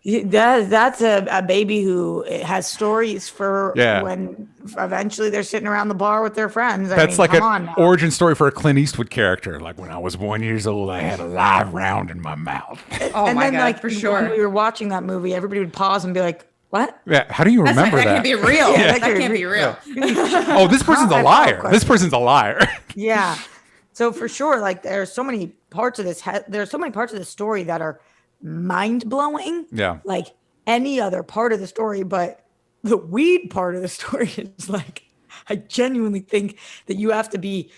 That's a baby who has stories for when eventually they're sitting around the bar with their friends. That's like an origin story for a Clint Eastwood character. Like, when I was 1 year old, I had a live round in my mouth. Oh my God, like, for sure. When we were watching that movie, everybody would pause and be like, what? Yeah, how do you remember that? That can't be real. That can't be real. Oh, this person's a liar. This person's a liar. Yeah. So for sure, like, there's so many parts of this. There's so many parts of the story that are mind-blowing. Yeah. Like any other part of the story, but the weed part of the story is like, I genuinely think that you have to be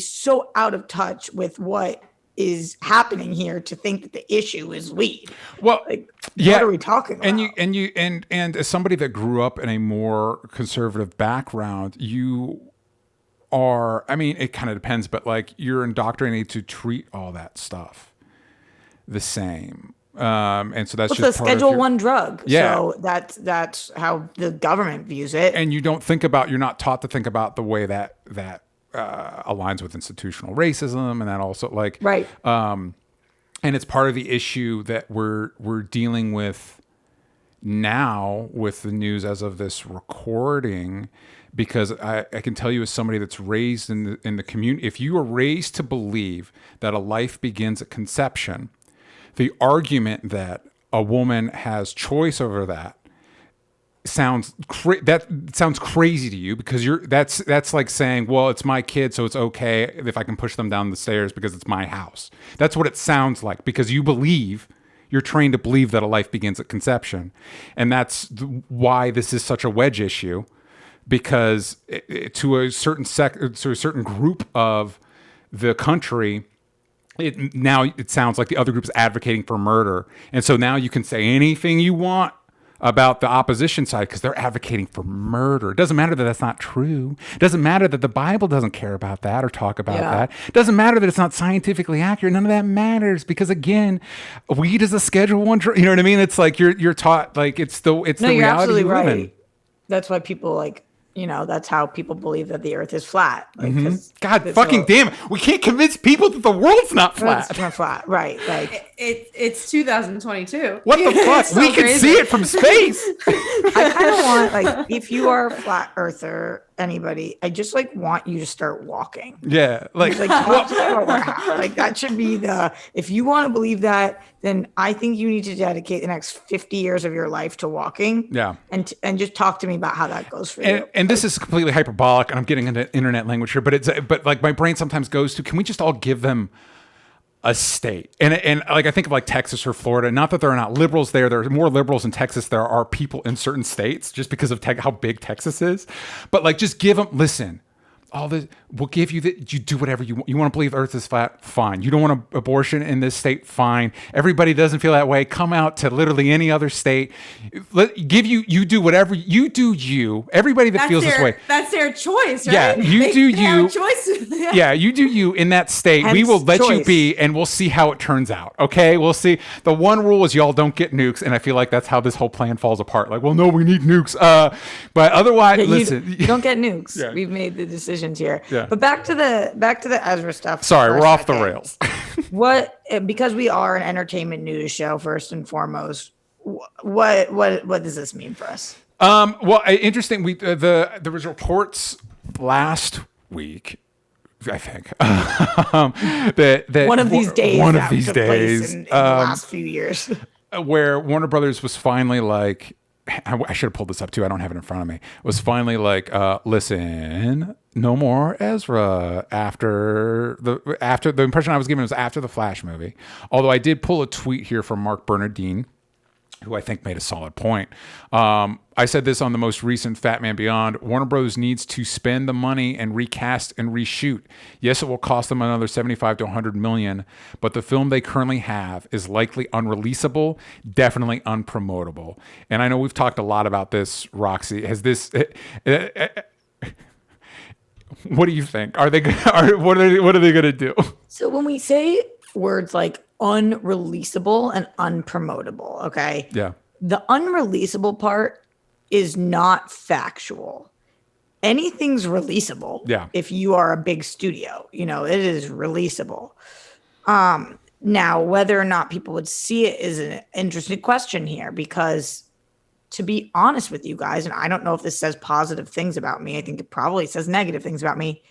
so out of touch with what is happening here to think that the issue is weed. Well, like, yeah. What are we talking about? And as somebody that grew up in a more conservative background, you are, I mean, it kind of depends, but like you're indoctrinated to treat all that stuff the same. And so that's just a Schedule 1 drug. Yeah. So that's how the government views it. And you're not taught to think about the way that aligns with institutional racism, and that also like right. And it's part of the issue that we're dealing with now with the news as of this recording, because I can tell you as somebody that's raised in the community, if you are raised to believe that a life begins at conception, the argument that a woman has choice over that sounds crazy to you, because that's like saying, well, it's my kid, so it's okay if I can push them down the stairs because it's my house. That's what it sounds like, because you're trained to believe that a life begins at conception. And that's why this is such a wedge issue, because to a certain group of the country, now it sounds like the other group's advocating for murder. And so now you can say anything you want about the opposition side because they're advocating for murder. It doesn't matter that that's not true. It doesn't matter that the Bible doesn't care about that or talk about that. It doesn't matter that it's not scientifically accurate. None of that matters, because again, weed is a Schedule 1 drug. You know what I mean? It's like you're taught like it's the reality you live in. That's why people like, that's how people believe that the earth is flat. Like, God fucking damn it. We can't convince people that the world's not flat. It's not flat, right. Like it's 2022. What the fuck? So we can crazy. see it from space. I kind of want, like, if you are a flat earther, anybody, I just like want you to start walking. Yeah. Like that should be if you want to believe that, then I think you need to dedicate the next 50 years of your life to walking. Yeah. And just talk to me about how that goes for you. And this is completely hyperbolic, and I'm getting into internet language here, but like my brain sometimes goes to, can we just all give them a state? And like I think of like Texas or Florida. Not that there are not liberals there. There are more liberals in Texas. There are people in certain states just because of how big Texas is. But like, just give them. Listen, we'll give you that. You do whatever you want. You want to believe Earth is flat? Fine. You don't want an abortion in this state? Fine. Everybody doesn't feel that way. Come out to literally any other state. You do whatever you do. Everybody that feels this way. That's their choice, right? Yeah, you do they you. Have choices. Yeah, you do you in that state. Hence we will let choice. you be, and we'll see how it turns out. Okay, we'll see. The one rule is y'all don't get nukes, and I feel like that's how this whole plan falls apart. Like, well, no, we need nukes. But otherwise, listen, you don't get nukes. Yeah. We've made the decisions here. Yeah. But back to the Ezra stuff. Sorry, we're off the rails. Because we are an entertainment news show first and foremost. What does this mean for us? Well, interesting. There was reports last week, I think, that one of these days in the last few years, where Warner Brothers was finally like, I should have pulled this up too. I don't have it in front of me. Was finally like, listen, no more Ezra after the impression I was given was after the Flash movie. Although I did pull a tweet here from Mark Bernardine, who I think made a solid point. I said this on the most recent Fat Man Beyond. Warner Bros. Needs to spend the money and recast and reshoot. Yes, it will cost them another 75 to 100 million, but the film they currently have is likely unreleasable, definitely unpromotable. And I know we've talked a lot about this, Roxy. Has this... what do you think? What are they going to do? So when we say words like unreleasable and unpromotable, okay? Yeah. The unreleasable part is not factual. Anything's releasable. Yeah. If you are a big studio, it is releasable. Now, whether or not people would see it is an interesting question here, because to be honest with you guys, and I don't know if this says positive things about me, I think it probably says negative things about me.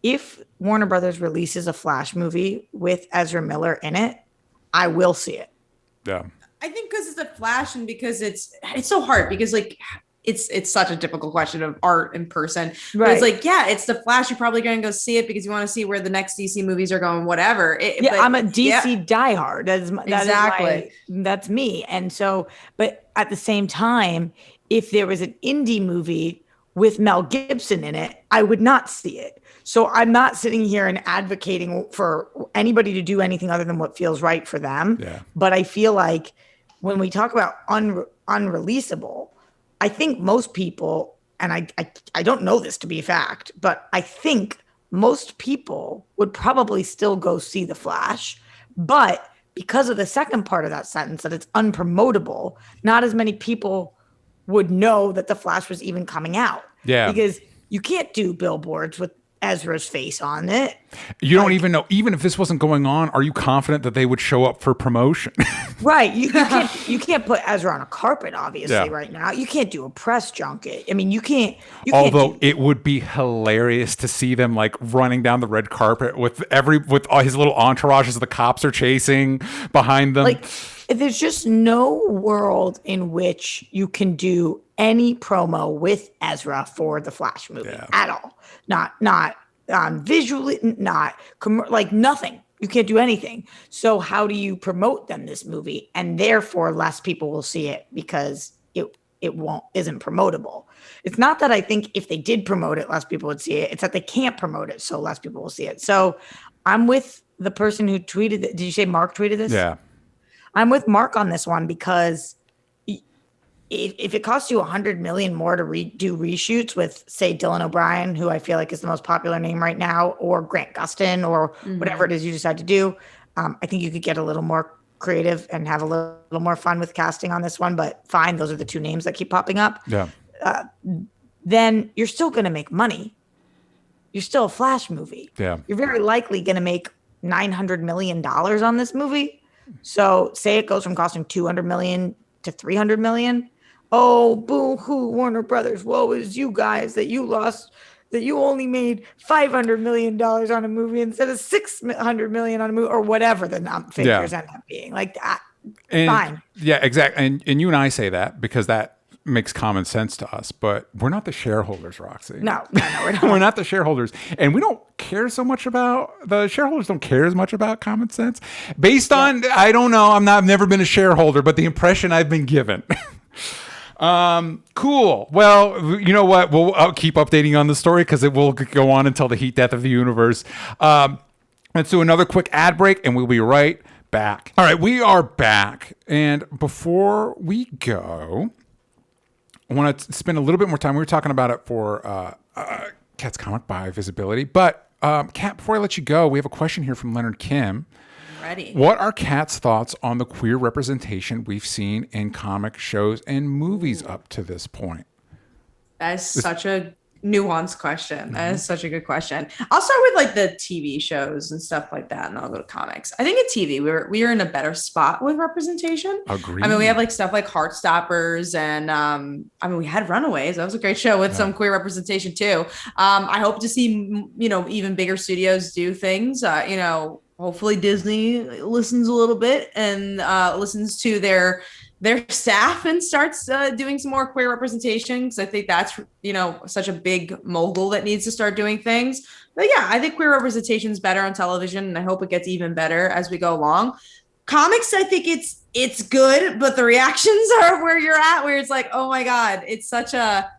If Warner Brothers releases a Flash movie with Ezra Miller in it, I will see it. Yeah. I think because it's a Flash, and because it's so hard, because like it's such a difficult question of art in person. Right. But it's like, yeah, it's the Flash. You're probably going to go see it because you want to see where the next DC movies are going, whatever. I'm a DC diehard. Exactly. That's me. And so, but at the same time, if there was an indie movie with Mel Gibson in it, I would not see it. So I'm not sitting here and advocating for anybody to do anything other than what feels right for them. Yeah. But I feel like when we talk about unreleasable, I think most people, and I don't know this to be a fact, but I think most people would probably still go see The Flash. But because of the second part of that sentence, that it's unpromotable, not as many people would know that The Flash was even coming out. Yeah. Because you can't do billboards with Ezra's face on it. You don't even know, even if this wasn't going on, are you confident that they would show up for promotion? Right. You can't put Ezra on a carpet, obviously, right now. You can't do a press junket. I mean, you can't. Although it would be hilarious to see them like running down the red carpet with all his little entourages the cops are chasing behind them. Like, there's just no world in which you can do any promo with Ezra for the Flash movie at all. Not visually, not like nothing. You can't do anything. So how do you promote them this movie? And therefore, less people will see it because it isn't promotable. It's not that I think if they did promote it, less people would see it. It's that they can't promote it, so less people will see it. So I'm with the person who tweeted it. Did you say Mark tweeted this? Yeah. I'm with Mark on this one because if it costs you $100 million more to do reshoots with, say, Dylan O'Brien, who I feel like is the most popular name right now, or Grant Gustin, or whatever it is you decide to do, I think you could get a little more creative and have a little more fun with casting on this one. But fine, those are the two names that keep popping up. Yeah. Then you're still going to make money. You're still a Flash movie. Yeah. You're very likely going to make $900 million on this movie. So say it goes from costing $200 million to $300 million. Oh, boo-hoo, Warner Brothers. Woe is you guys that you lost, that you only made $500 million on a movie instead of $600 million on a movie, or whatever the figures end up being. Like that. Fine. Yeah, exactly. And you and I say that because that makes common sense to us, but we're not the shareholders, Roxy. No, we're not. We're not the shareholders. And we don't care so much about, the shareholders don't care as much about common sense. Based on, I don't know, I've never been a shareholder, but the impression I've been given. Cool. Well, you know what? I'll keep updating on the story because it will go on until the heat death of the universe. Let's do another quick ad break and we'll be right back. All right, we are back. And before we go, I want to spend a little bit more time. We were talking about it for Kat's Comic by Visibility. But Kat, before I let you go, we have a question here from Leonard Kim. Ready. What are Kat's thoughts on the queer representation we've seen in comic shows and movies up to this point? That is such a nuanced question. That is such a good question. I'll start with like the TV shows and stuff like that, and then I'll go to comics. I think at TV, we are in a better spot with representation. Agreed. I mean, we have like stuff like Heartstoppers, and I mean, we had Runaways. That was a great show with some queer representation too. I hope to see, even bigger studios do things. Hopefully Disney listens a little bit and listens to their staff and starts doing some more queer representation, because I think that's such a big mogul that needs to start doing things. But yeah, I think queer representation is better on television, and I hope it gets even better as we go along. Comics, I think it's good, but the reactions are where you're at, where it's like, oh my god, it's such a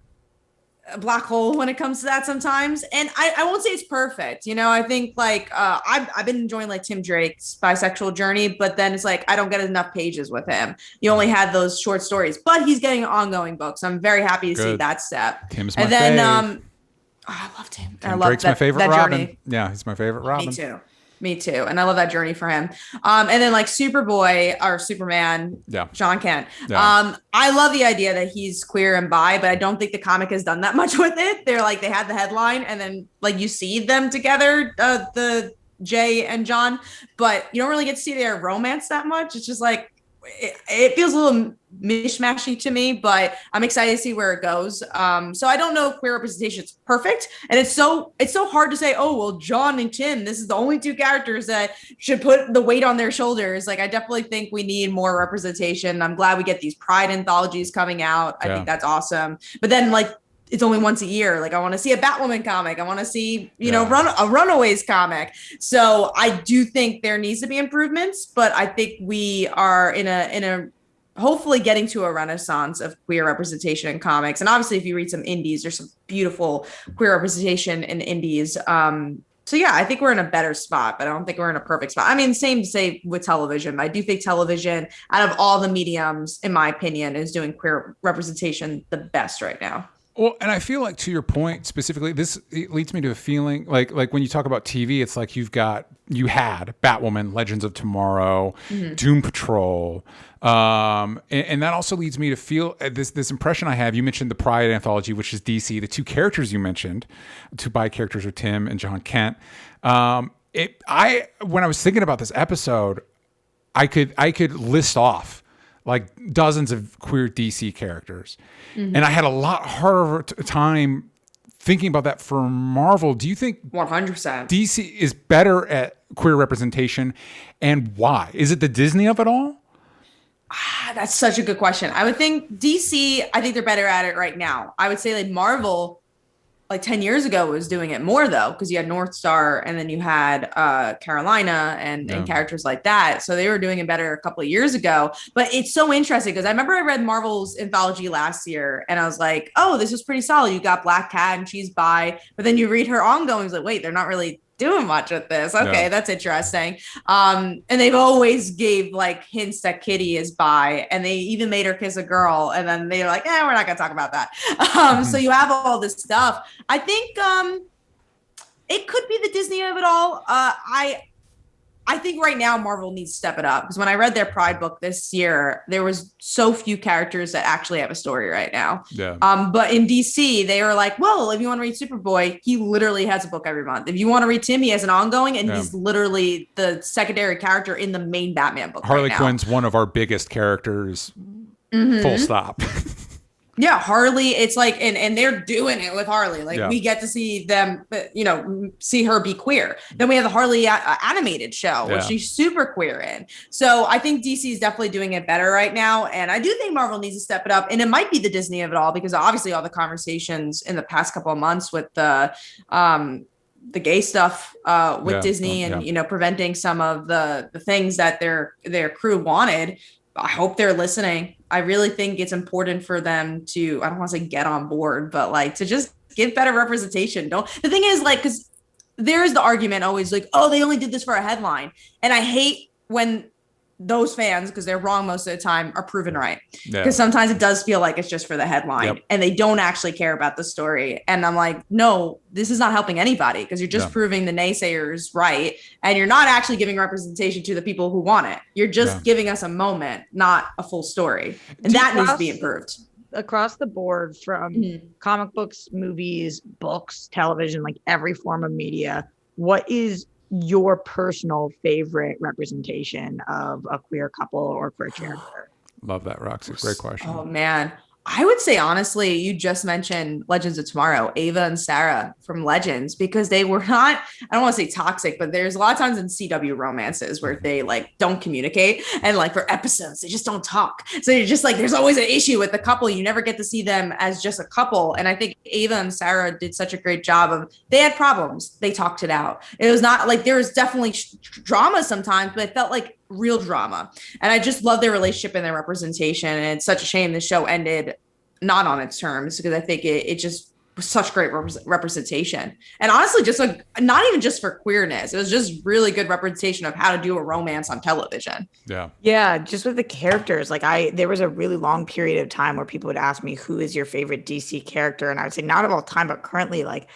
black hole when it comes to that sometimes. And I won't say it's perfect. I think like I've been enjoying like Tim Drake's bisexual journey, but then it's like I don't get enough pages with him. You only had those short stories, but he's getting an ongoing book, so I'm very happy to see that step. Tim's my and then fave. I love Tim. Tim I love Drake's my favorite Robin. Journey. Yeah, he's my favorite Robin. Me too. And I love that journey for him. And then like Superboy or Superman, John Kent. Yeah. I love the idea that he's queer and bi, but I don't think the comic has done that much with it. They're like, they had the headline and then like you see them together, the Jay and John, but you don't really get to see their romance that much. It's just like, it feels a little mishmashy to me, but I'm excited to see where it goes. So I don't know if queer representation is perfect, and it's so hard to say, oh well, John and Tim, this is the only two characters that should put the weight on their shoulders. Like I definitely think we need more representation. I'm glad we get these Pride anthologies coming out. I think that's awesome. But then like it's only once a year. Like I want to see a Batwoman comic. I want to see, a Runaways comic. So I do think there needs to be improvements, but I think we are in a hopefully getting to a renaissance of queer representation in comics. And obviously, if you read some indies, there's some beautiful queer representation in indies. So yeah, I think we're in a better spot, but I don't think we're in a perfect spot. I mean, same to say with television. I do think television, out of all the mediums, in my opinion, is doing queer representation the best right now. Well, and I feel like, to your point specifically, it leads me to a feeling like when you talk about TV, it's like you had Batwoman, Legends of Tomorrow, Doom Patrol, and that also leads me to feel this impression I have. You mentioned the Pride Anthology, which is DC. The two characters you mentioned, two bi characters, are Tim and John Kent. When I was thinking about this episode, I could list off like dozens of queer DC characters. And I had a lot harder time thinking about that for Marvel. Do you think 100% DC is better at queer representation, and why? Is it the Disney of it all? That's such a good question. I would think DC, I think they're better at it right now. I would say like Marvel, like 10 years ago, was doing it more though, because you had North Star and then you had Carolina and characters like that. So they were doing it better a couple of years ago. But it's so interesting because I remember I read Marvel's Anthology last year and I was like, oh, this was pretty solid. You got Black Cat and she's bi. But then you read her ongoings, like, wait, they're not really doing much with this. Okay, that's interesting. And they've always gave like hints that Kitty is bi, and they even made her kiss a girl, and then they're like, we're not gonna talk about that. So you have all this stuff. I think it could be the Disney of it all. I think right now Marvel needs to step it up, because when I read their Pride book this year, there was so few characters that actually have a story right now. Yeah. But in DC, they were like, well, if you want to read Superboy, he literally has a book every month. If you want to read Tim, he has an ongoing, and he's literally the secondary character in the main Batman book. Harley right Quinn's one of our biggest characters. Full stop. Yeah, Harley, it's like, and they're doing it with Harley. Like we get to see them, see her be queer. Then we have the Harley animated show, which she's super queer in. So I think DC is definitely doing it better right now. And I do think Marvel needs to step it up. And it might be the Disney of it all, because obviously all the conversations in the past couple of months with the gay stuff with Disney and, preventing some of the things that their crew wanted. I hope they're listening. I really think it's important for them to, I don't want to say get on board, but like to just give better representation. The thing is, like, because there is the argument always like, oh, they only did this for a headline. And I hate when those fans, because they're wrong most of the time, are proven right. Because sometimes it does feel like it's just for the headline and they don't actually care about the story. And I'm like, no, this is not helping anybody, because you're just proving the naysayers right. And you're not actually giving representation to the people who want it. You're just giving us a moment, not a full story. And that needs to be improved. Across the board, from comic books, movies, books, television, like every form of media, what is your personal favorite representation of a queer couple or queer character? Love that, Roxy. Great question. Oh man, I would say honestly, you just mentioned Legends of Tomorrow, Ava and Sarah from Legends, because they were not, I don't want to say toxic, but there's a lot of times in CW romances where they like don't communicate, and like for episodes, they just don't talk. So you're just like, there's always an issue with the couple. You never get to see them as just a couple. And I think Ava and Sarah did such a great job of, they had problems. They talked it out. It was not like, there was definitely drama sometimes, but it felt like real drama. And I just love their relationship and their representation. And it's such a shame the show ended not on its terms, because I think it just was such great representation. And honestly, just like, not even just for queerness, it was just really good representation of how to do a romance on television. Yeah, just with the characters. Like there was a really long period of time where people would ask me, who is your favorite DC character? And I would say not of all time, but currently, like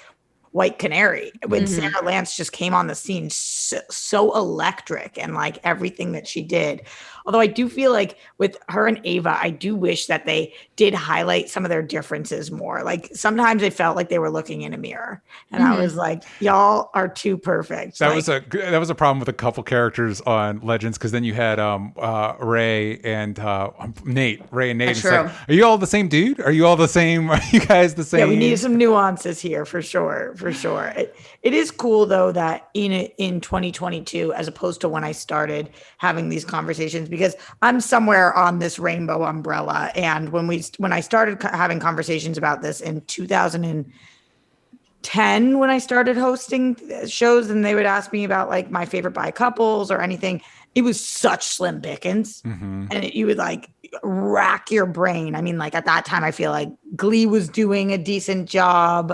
White Canary, when Sarah Lance just came on the scene, so electric, and like everything that she did. Although I do feel like with her and Ava, I do wish that they did highlight some of their differences more. Like sometimes I felt like they were looking in a mirror, and I was like, y'all are too perfect. That was a problem with a couple characters on Legends, because then you had Ray and Nate. It's like, are you all the same dude? Are you all the same? Are you guys the same? Yeah, we need some nuances here for sure. It is cool though that in 2022, as opposed to when I started having these conversations, because I'm somewhere on this rainbow umbrella. And when I started having conversations about this in 2010, 10 when I started hosting shows, and they would ask me about like my favorite bi couples or anything. It was such slim pickings, and you would like rack your brain. I mean, like at that time, I feel like Glee was doing a decent job,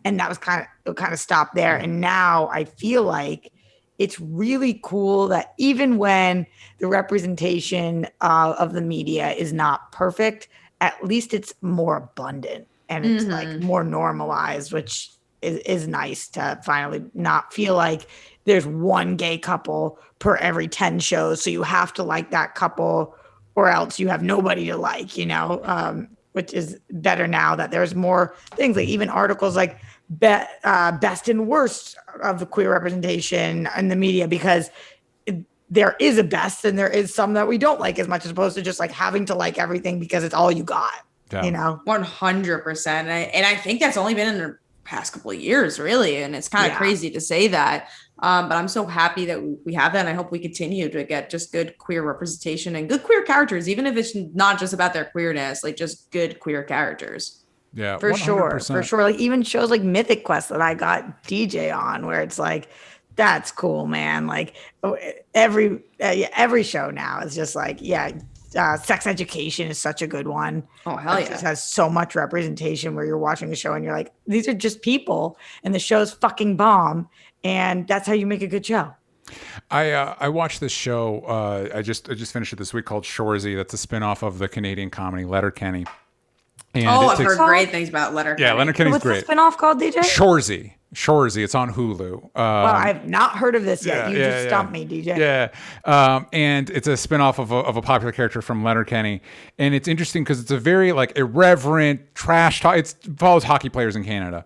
and that was kind of stopped there. And now I feel like it's really cool that even when the representation of the media is not perfect, at least it's more abundant and it's like more normalized, which is nice to finally not feel like there's one gay couple per every 10 shows. So you have to like that couple or else you have nobody to like, which is better now that there's more things, like even articles like best and worst of the queer representation in the media, because there is a best and there is some that we don't like as much, as opposed to just like having to like everything because it's all you got. Yeah. 100%. And I think that's only been in the past couple of years, really. And it's kind of crazy to say that. But I'm so happy that we have that. And I hope we continue to get just good queer representation and good queer characters, even if it's not just about their queerness, like just good queer characters. Yeah, for 100%. sure. For sure. Like even shows like Mythic Quest that I got DJ on, where it's like, that's cool, man. Like every show now is just like, Sex Education is such a good one. Oh, hell yeah. It just has so much representation where you're watching a show and you're like, these are just people and the show's fucking bomb. And that's how you make a good show. I watched this show. I just finished it this week called Shoresy. That's a spinoff of the Canadian comedy Letterkenny. And I've heard great things about Letterkenny. Yeah, Letterkenny's What's great. What's the spinoff called, DJ? Shoresy. It's on Hulu. Well, I've not heard of this yet. You just stumped me, DJ. Yeah. And it's a spinoff of a popular character from Letterkenny. And it's interesting because it's a very like irreverent trash talk. It follows hockey players in Canada.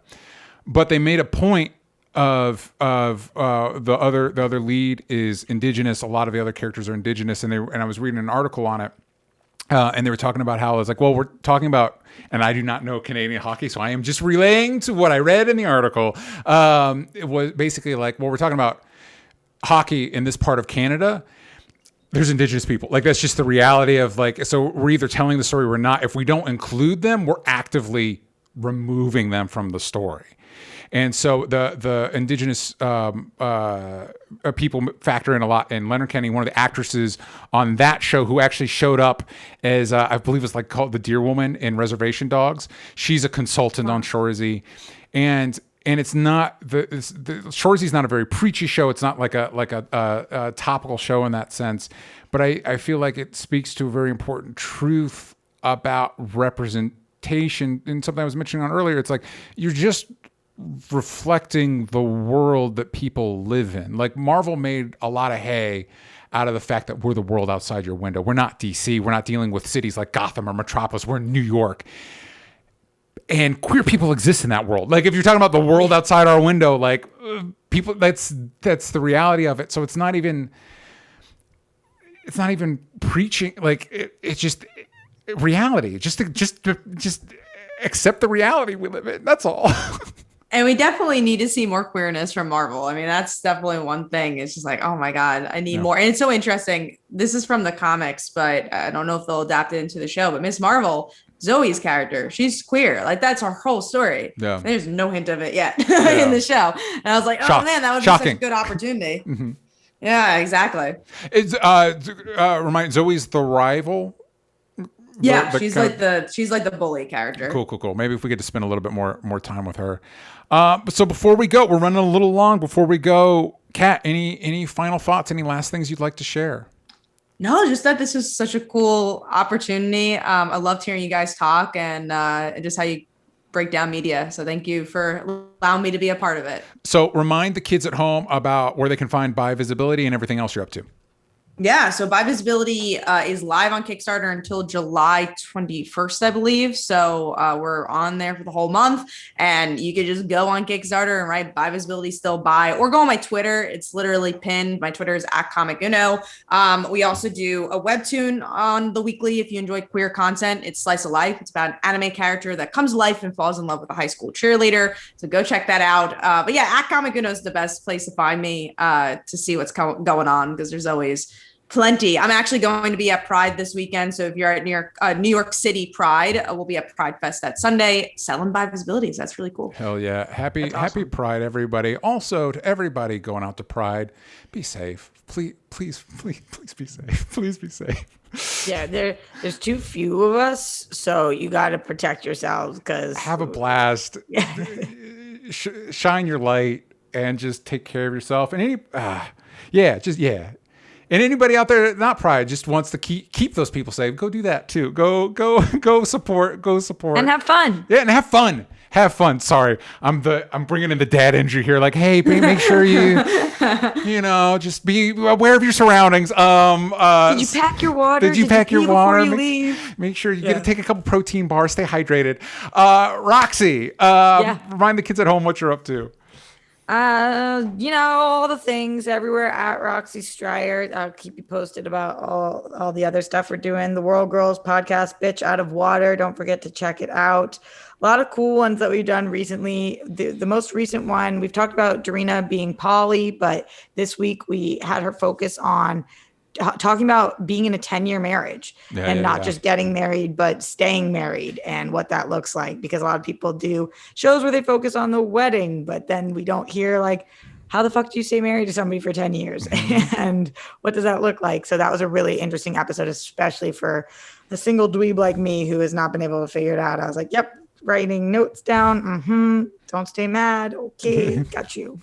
But they made a point of the other lead is Indigenous. A lot of the other characters are Indigenous. And I was reading an article on it. And they were talking about how it's like, well, we're talking about, and I do not know Canadian hockey, so I am just relaying to what I read in the article. It was basically like, well, we're talking about hockey in this part of Canada. There's Indigenous people. Like, that's just the reality of like, so we're either telling the story or we're not. If we don't include them, we're actively removing them from the story. And so the Indigenous people factor in a lot. And Letterkenny, one of the actresses on that show who actually showed up as, I believe it's like called the Deer Woman in Reservation Dogs. She's a consultant on Shoresy. And it's not, Shoresy is not a very preachy show. It's not like a topical show in that sense. But I feel like it speaks to a very important truth about representation. And something I was mentioning on earlier, it's like, you're just reflecting the world that people live in. Like Marvel made a lot of hay out of the fact that we're the world outside your window. We're not DC. We're not dealing with cities like Gotham or Metropolis. We're in New York. And queer people exist in that world. Like if you're talking about the world outside our window, like people, that's the reality of it. So it's not even preaching. Like it's just reality. Just accept the reality we live in. That's all. And we definitely need to see more queerness from Marvel. I mean, that's definitely one thing. It's just like, oh my God, I need more. And it's so interesting. This is from the comics, but I don't know if they'll adapt it into the show. But Miss Marvel, Zoe's character, she's queer. Like that's her whole story. Yeah. There's no hint of it yet in the show. And I was like, oh man, that would be such a good opportunity. Mm-hmm. Yeah, exactly. It's remind Zoe's the rival. Yeah, she's like the bully character. Cool. Maybe if we get to spend a little bit more time with her. So before we go, we're running a little long. Before we go, Kat, any final thoughts? Any last things you'd like to share? No, just that this is such a cool opportunity. I loved hearing you guys talk and just how you break down media. So thank you for allowing me to be a part of it. So remind the kids at home about where they can find Bi Visibility and everything else you're up to. Yeah, so Bi Visibility is live on Kickstarter until July 21st, I believe. So we're on there for the whole month, and you could just go on Kickstarter and write Bi Visibility still buy, or go on my Twitter. It's literally pinned. My Twitter is @ComicUno. We also do a webtoon on the weekly. If you enjoy queer content, it's Slice of Life. It's about an anime character that comes to life and falls in love with a high school cheerleader. So go check that out. But yeah, @ComicUno is the best place to find me to see what's going on, because there's always Plenty. I'm actually going to be at Pride this weekend. So if you're at New York City Pride, we'll be at Pride Fest that Sunday, selling by visibilities. That's really cool. Hell yeah. Happy Pride, everybody. Also, to everybody going out to Pride, be safe. Please be safe. Please be safe. Yeah, there's too few of us, so you got to protect yourselves because have a blast. Shine your light and just take care of yourself. And And anybody out there not Pride just wants to keep those people safe, go do that too. Go support. And have fun. Yeah, and have fun. Have fun. Sorry, I'm bringing in the dad injury here. Like, hey, make sure you just be aware of your surroundings. Did you pack your water? Did you pack your water? Before you leave? Make sure you get to take a couple protein bars. Stay hydrated. Roxy, remind the kids at home what you're up to. All the things everywhere at Roxy Stryer. I'll keep you posted about all the other stuff we're doing. The World Girls podcast, Bitch Out of Water. Don't forget to check it out. A lot of cool ones that we've done recently. The most recent one, we've talked about Darina being poly, but this week we had her focus on talking about being in a 10-year marriage and not just getting married, but staying married and what that looks like. Because a lot of people do shows where they focus on the wedding, but then we don't hear like, how the fuck do you stay married to somebody for 10 years? And what does that look like? So that was a really interesting episode, especially for a single dweeb like me who has not been able to figure it out. I was like, yep, writing notes down. Don't stay mad. Okay, got you.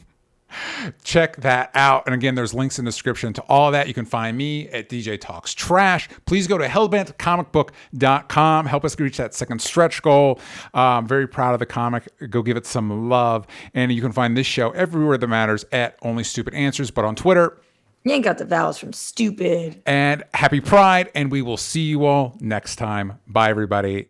Check that out. And again, there's links in the description to all of that. You can find me at DJ Talks Trash. Please go to hellbentcomicbook.com. Help us reach that second stretch goal. I'm very proud of the comic. Go give it some love. And you can find this show everywhere that matters at Only Stupid Answers, but on Twitter. You ain't got the vowels from stupid. And happy Pride. And we will see you all next time. Bye, everybody.